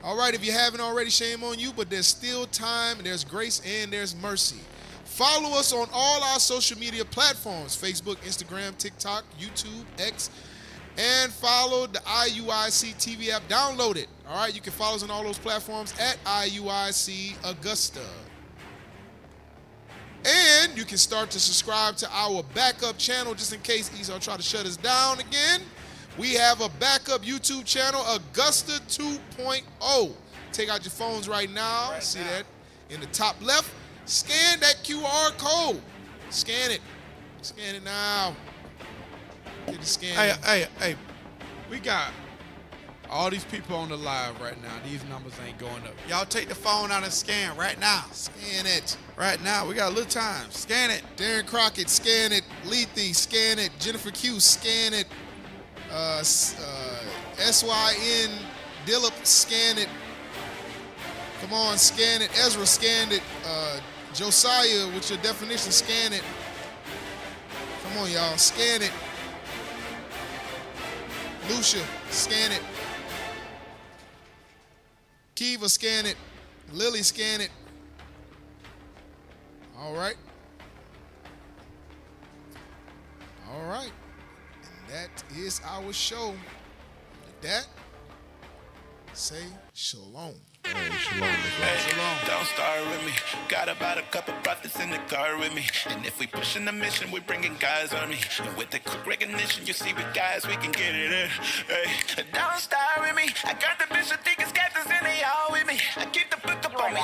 All right, if you haven't already, shame on you, but there's still time, and there's grace, and there's mercy. Follow us on all our social media platforms, Facebook, Instagram, TikTok, YouTube, X, and follow the IUIC TV app. Download it. All right, you can follow us on all those platforms at iuicaugusta. And you can start to subscribe to our backup channel just in case Esau try to shut us down again. We have a backup YouTube channel, Augusta 2.0. Take out your phones right now. See that in the top left. Scan that QR code. Scan it. Scan it now. Get the scan. Hey, We got all these people on the live right now. These numbers ain't going up. Y'all take the phone out and scan right now. Scan it. Right now. We got a little time. Scan it. Darren Crockett, scan it. Lethe, scan it. Jennifer Q, scan it. SYN, Dillip, scan it. Come on, scan it. Ezra, scan it. Josiah, with your definition, scan it. Come on, y'all, scan it. Lucia, scan it. Kiva, scan it. Lily, scan it. All right. All right. And that is our show. With that, say shalom. Don't start with me. Got about a couple prophets in the car with me. And if we pushing the mission, we bringing guys on me. And with the quick recognition, you see with guys, we can get it in. Hey, don't start with me. I got the bishop, deacons, captains, and they all with me. I keep the book up on me.